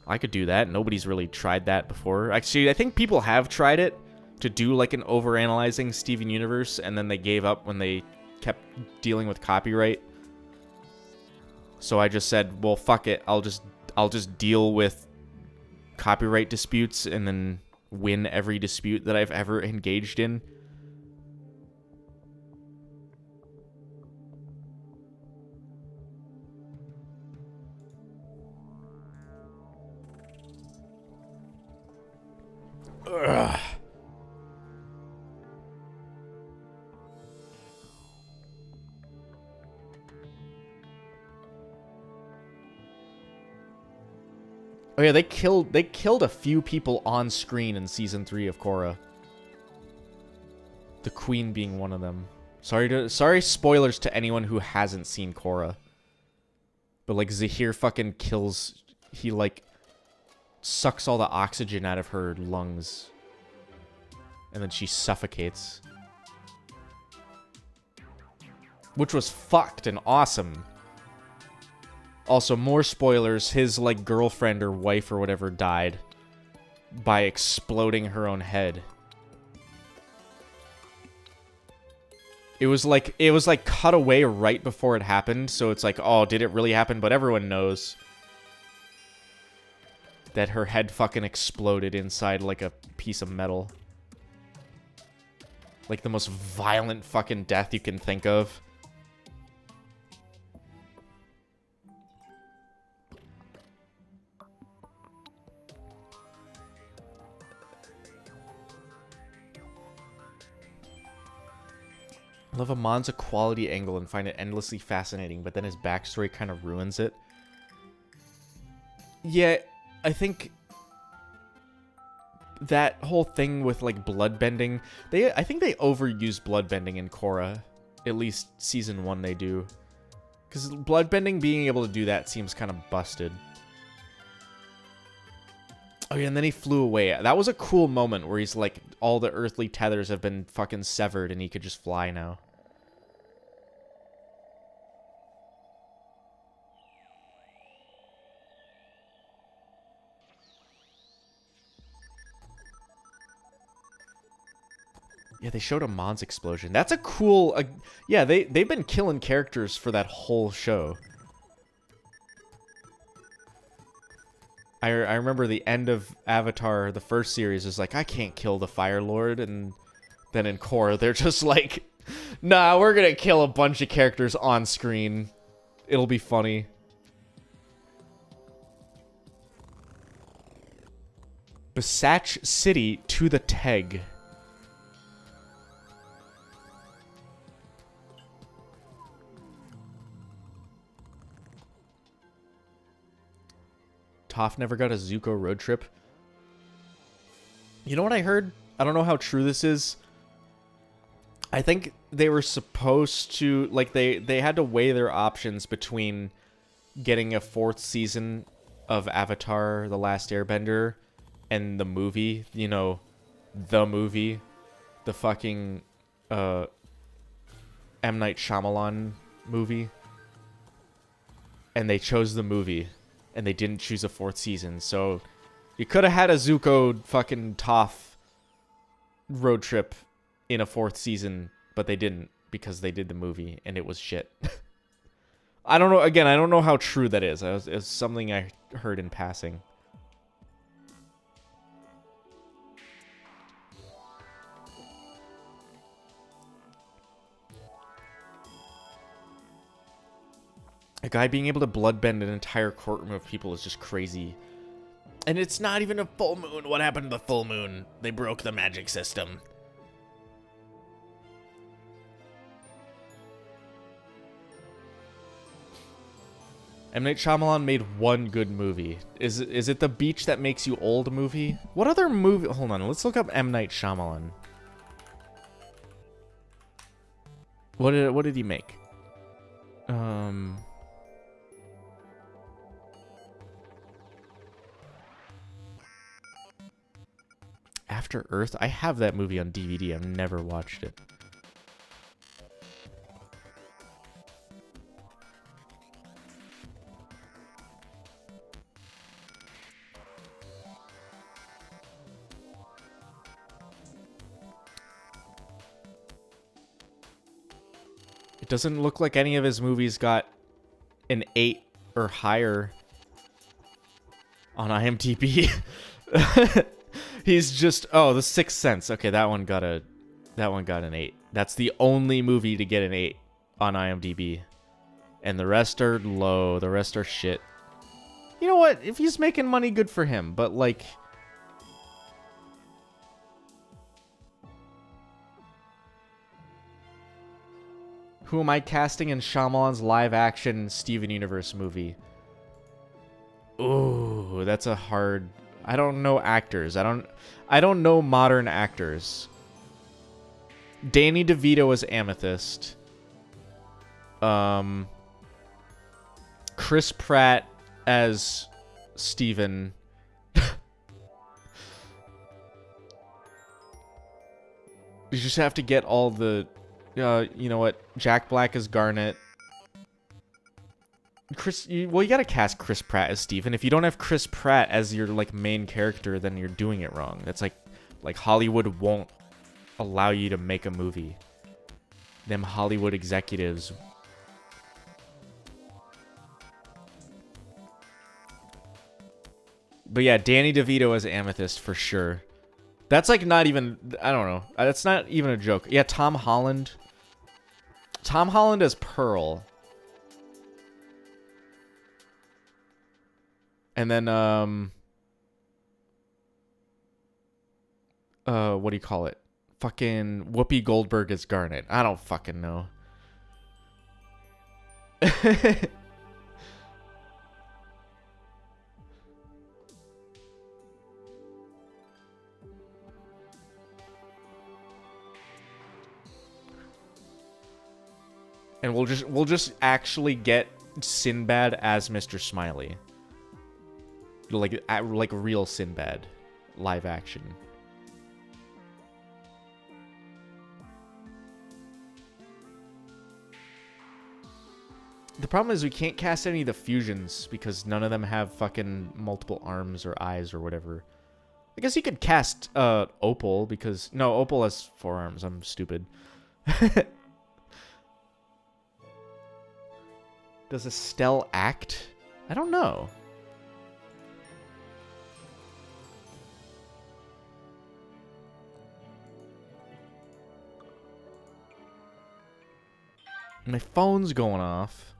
I could do that. Nobody's really tried that before. Actually, I think people have tried it to do like an overanalyzing Steven Universe, and then they gave up when they kept dealing with copyright. So I just said, well, fuck it. I'll just deal with copyright disputes and then win every dispute that I've ever engaged in. Ugh. Oh yeah, they killed a few people on screen in season 3 of Kora. The Queen being one of them. Sorry spoilers to anyone who hasn't seen Kora. But like Zahir fucking kills, he like sucks all the oxygen out of her lungs. And then she suffocates. Which was fucked and awesome. Also, more spoilers, his like girlfriend or wife or whatever died by exploding her own head. It was like cut away right before it happened, so it's like, oh, did it really happen? But everyone knows that her head fucking exploded inside like a piece of metal. Like the most violent fucking death you can think of. I love Amon's equality angle and find it endlessly fascinating, but then his backstory kind of ruins it. Yeah, I think that whole thing with like bloodbending, I think they overuse bloodbending in Kora. At least season 1 they do. Because bloodbending, being able to do that seems kind of busted. Oh yeah, and then he flew away. That was a cool moment where he's like, all the earthly tethers have been fucking severed and he could just fly now. Yeah, they showed Amon's explosion. That's a cool... yeah, they've been killing characters for that whole show. I remember the end of Avatar, the first series, is like, I can't kill the Fire Lord. And then in Korra, they're just like, nah, we're gonna kill a bunch of characters on screen. It'll be funny. Besach City to the Teg. Toph never got a Zuko road trip. You know what I heard? I don't know how true this is. I think they were supposed to, like, they had to weigh their options between getting a 4th season of Avatar: The Last Airbender and the movie, you know, the movie, the fucking M. Night Shyamalan movie. And they chose the movie. And they didn't choose a 4th season, so you could have had a Zuko fucking Toph road trip in a 4th season, but they didn't because they did the movie and it was shit. I don't know. Again, I don't know how true that is. It's something I heard in passing. A guy being able to bloodbend an entire courtroom of people is just crazy. And it's not even a full moon. What happened to the full moon? They broke the magic system. M. Night Shyamalan made one good movie. Is it the Beach That Makes You Old movie? What other movie? Hold on, let's look up M. Night Shyamalan. What did he make? After Earth? I have that movie on DVD. I've never watched it. It doesn't look like any of his movies got an 8 or higher on IMDb. He's just, oh, The Sixth Sense. Okay, that one got an 8. That's the only movie to get an 8 on IMDb. And the rest are low. The rest are shit. You know what? If he's making money, good for him. But like, who am I casting in Shyamalan's live-action Steven Universe movie? Ooh, that's a hard... I don't know actors. I don't know modern actors. Danny DeVito as Amethyst. Chris Pratt as Steven. You just have to get all the, you know what? Jack Black as Garnet. You gotta cast Chris Pratt as Steven. If you don't have Chris Pratt as your, like, main character, then you're doing it wrong. That's like Hollywood won't allow you to make a movie. Them Hollywood executives. But yeah, Danny DeVito as Amethyst for sure. That's like not even, I don't know. That's not even a joke. Yeah, Tom Holland. Tom Holland as Pearl. And then, what do you call it? Fucking Whoopi Goldberg as Garnet. I don't fucking know. And we'll just actually get Sinbad as Mr. Smiley. Like real Sinbad. Live action. The problem is we can't cast any of the fusions because none of them have fucking multiple arms or eyes or whatever. I guess you could cast Opal because... No, Opal has 4 arms. I'm stupid. Does Estelle act? I don't know. My phone's going off.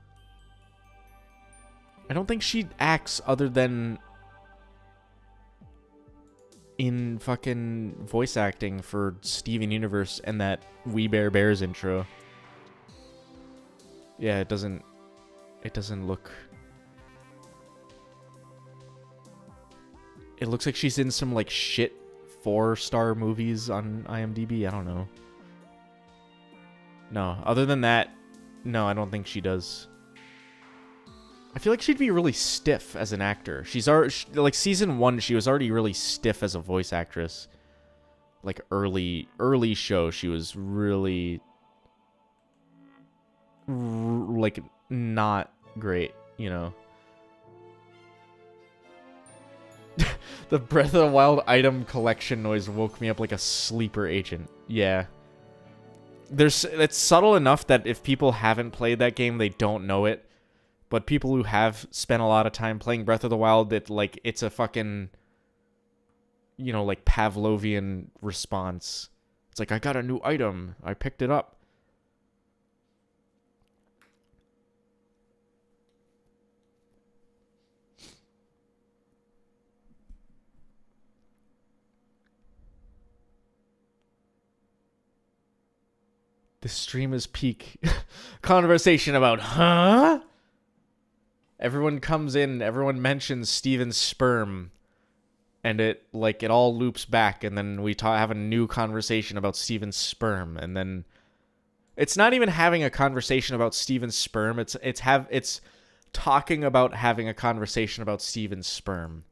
I don't think she acts other than in fucking voice acting for Steven Universe and that We Bare Bears intro. Yeah, it doesn't look... It looks like she's in some, like, shit 4-star movies on IMDb. I don't know. No, other than that, no, I don't think she does. I feel like she'd be really stiff as an actor. She's already... Like, season 1, she was already really stiff as a voice actress. Like, early show, she was really... like... not great, you know. The Breath of the Wild item collection noise woke me up like a sleeper agent. Yeah. It's subtle enough that if people haven't played that game, they don't know it. But people who have spent a lot of time playing Breath of the Wild, it's a fucking, you know, like Pavlovian response. It's like, I got a new item. I picked it up. The stream is peak conversation about, huh? Everyone comes in, everyone mentions Steven's sperm, and it all loops back, and then we have a new conversation about Steven's sperm, and then it's not even having a conversation about Steven's sperm, it's talking about having a conversation about Steven's sperm.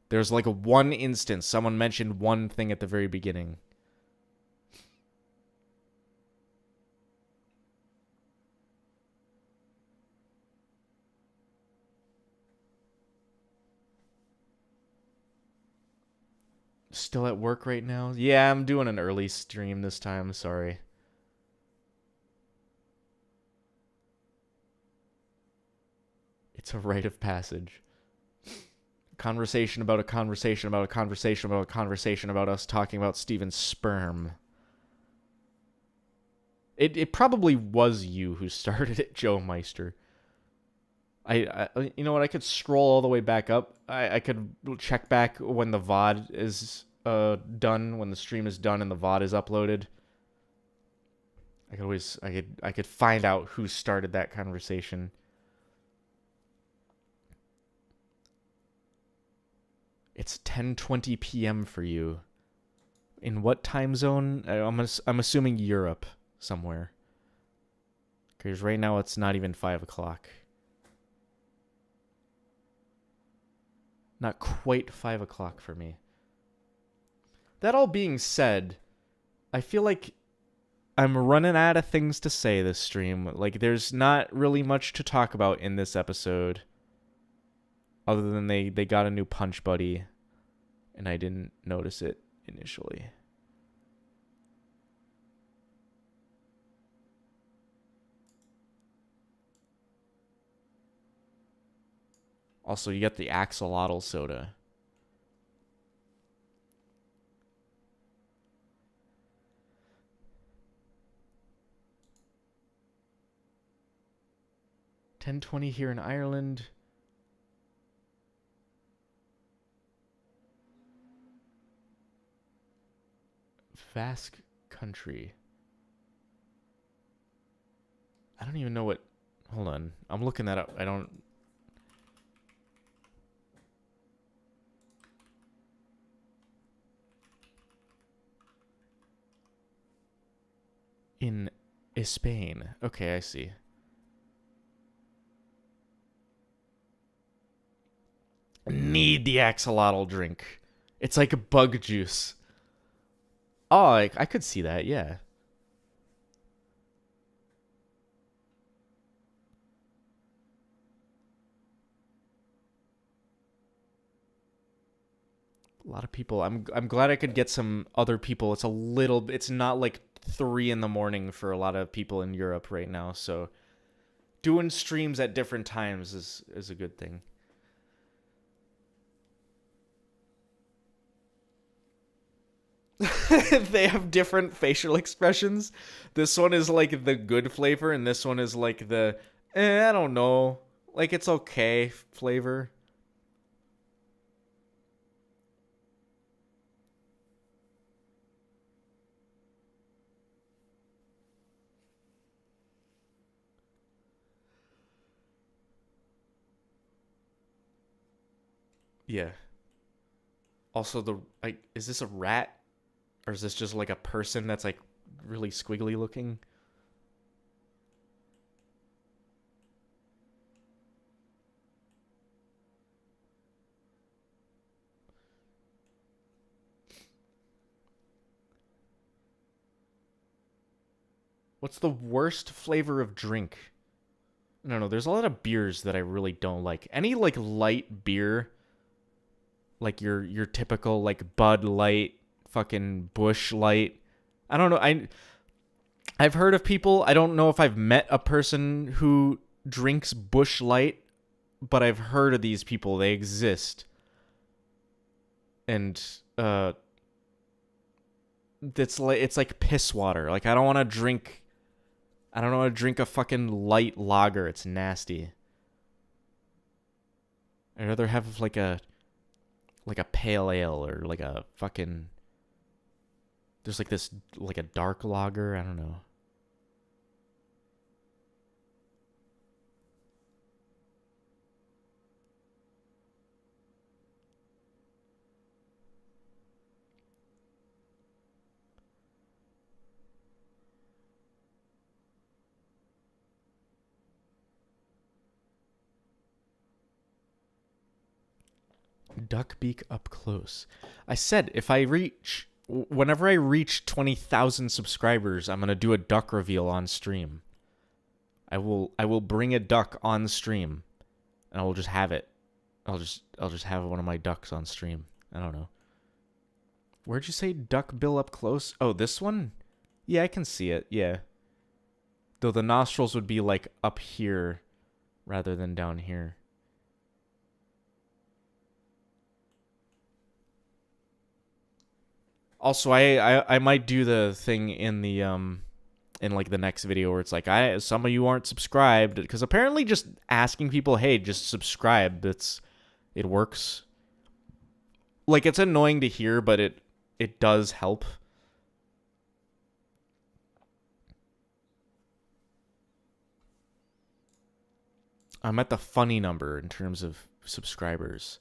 There's like one instance, someone mentioned one thing at the very beginning. Still at work right now? Yeah, I'm doing an early stream this time. Sorry. It's a rite of passage. Conversation about a conversation about a conversation about a conversation about us talking about Steven's sperm. It probably was you who started it, Joe Meister. I you know what? I could scroll all the way back up. I could check back when the VOD is done, when the stream is done and the VOD is uploaded. I could find out who started that conversation. It's 10:20 p.m. for you. In what time zone? I'm assuming Europe somewhere. Because right now it's not even 5 o'clock. Not quite 5 o'clock for me. That all being said, I feel like I'm running out of things to say this stream. Like, there's not really much to talk about in this episode. Other than they got a new punch buddy. And I didn't notice it initially. Also, you get the axolotl soda. $10.20 here in Ireland. Basque country. I don't even know what... Hold on. I'm looking that up. I don't... In Spain. Okay, I see. Need the axolotl drink. It's like a bug juice. Oh, I could see that, yeah. A lot of people. I'm glad I could get some other people. It's not like 3 in the morning for a lot of people in Europe right now, so doing streams at different times is a good thing. They have different facial expressions. This one is like the good flavor, and this one is like the I don't know, like it's okay flavor. Yeah. Also, is this a rat? Or is this just like a person that's like really squiggly looking? What's the worst flavor of drink? No, there's a lot of beers that I really don't like. Any like light beer, like your typical like Bud Light, fucking Bush Light. I don't know. I've heard of people. I don't know if I've met a person who drinks Bush Light, but I've heard of these people. They exist. And it's like piss water. Like I don't want to drink a fucking light lager. It's nasty. I'd rather have like a pale ale or like a fucking... There's like this, like a dark lager. I don't know. Duck beak up close. I said whenever I reach 20,000 subscribers, I'm going to do a duck reveal on stream. I will bring a duck on stream and I will just have it. I'll just have one of my ducks on stream. I don't know. Where'd you say duck bill up close? Oh, this one? Yeah, I can see it. Yeah. Though the nostrils would be like up here rather than down here. Also, I might do the thing in the in like the next video where it's like some of you aren't subscribed, because apparently just asking people, hey, just subscribe, it works. Like it's annoying to hear, but it does help. I'm at the funny number in terms of subscribers.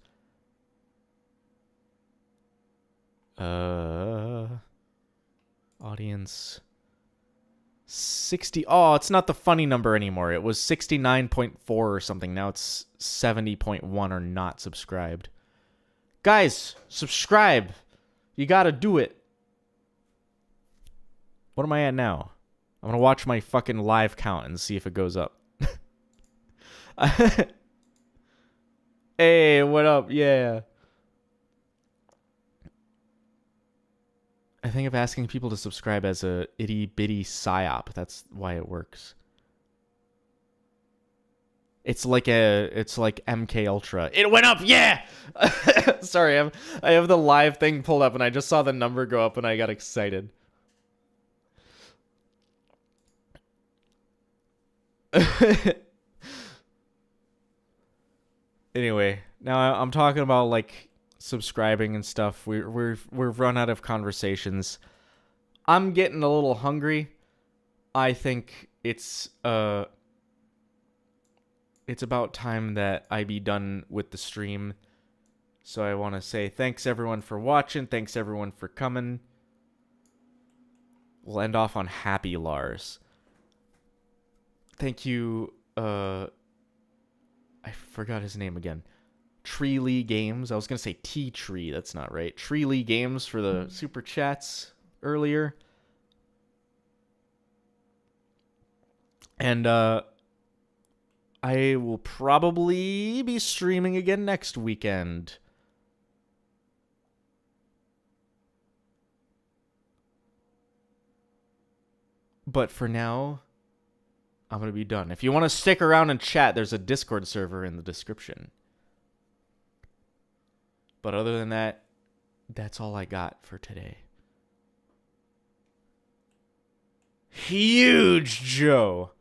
Audience 60. Oh, it's not the funny number anymore. It was 69.4 or something. Now it's 70.1 are not subscribed. Guys, subscribe. You gotta do it. What am I at now? I'm gonna watch my fucking live count and see if it goes up. Hey, what up? Yeah. I think of asking people to subscribe as a itty bitty psyop. That's why it works. It's like MK Ultra. It went up, yeah. Sorry, I have the live thing pulled up and I just saw the number go up and I got excited. Anyway, now I'm talking about like subscribing and stuff. We've run out of conversations. I'm getting a little hungry. I think it's about time that I be done with the stream. So I want to say thanks everyone for watching. Thanks everyone for coming. We'll end off on Happy Lars. Thank you. I forgot his name again. Treely Games. I was going to say T-Tree. That's not right. Treely Games for the super chats earlier. And I will probably be streaming again next weekend. But for now, I'm going to be done. If you want to stick around and chat, there's a Discord server in the description. But other than that, that's all I got for today. Huge Joe.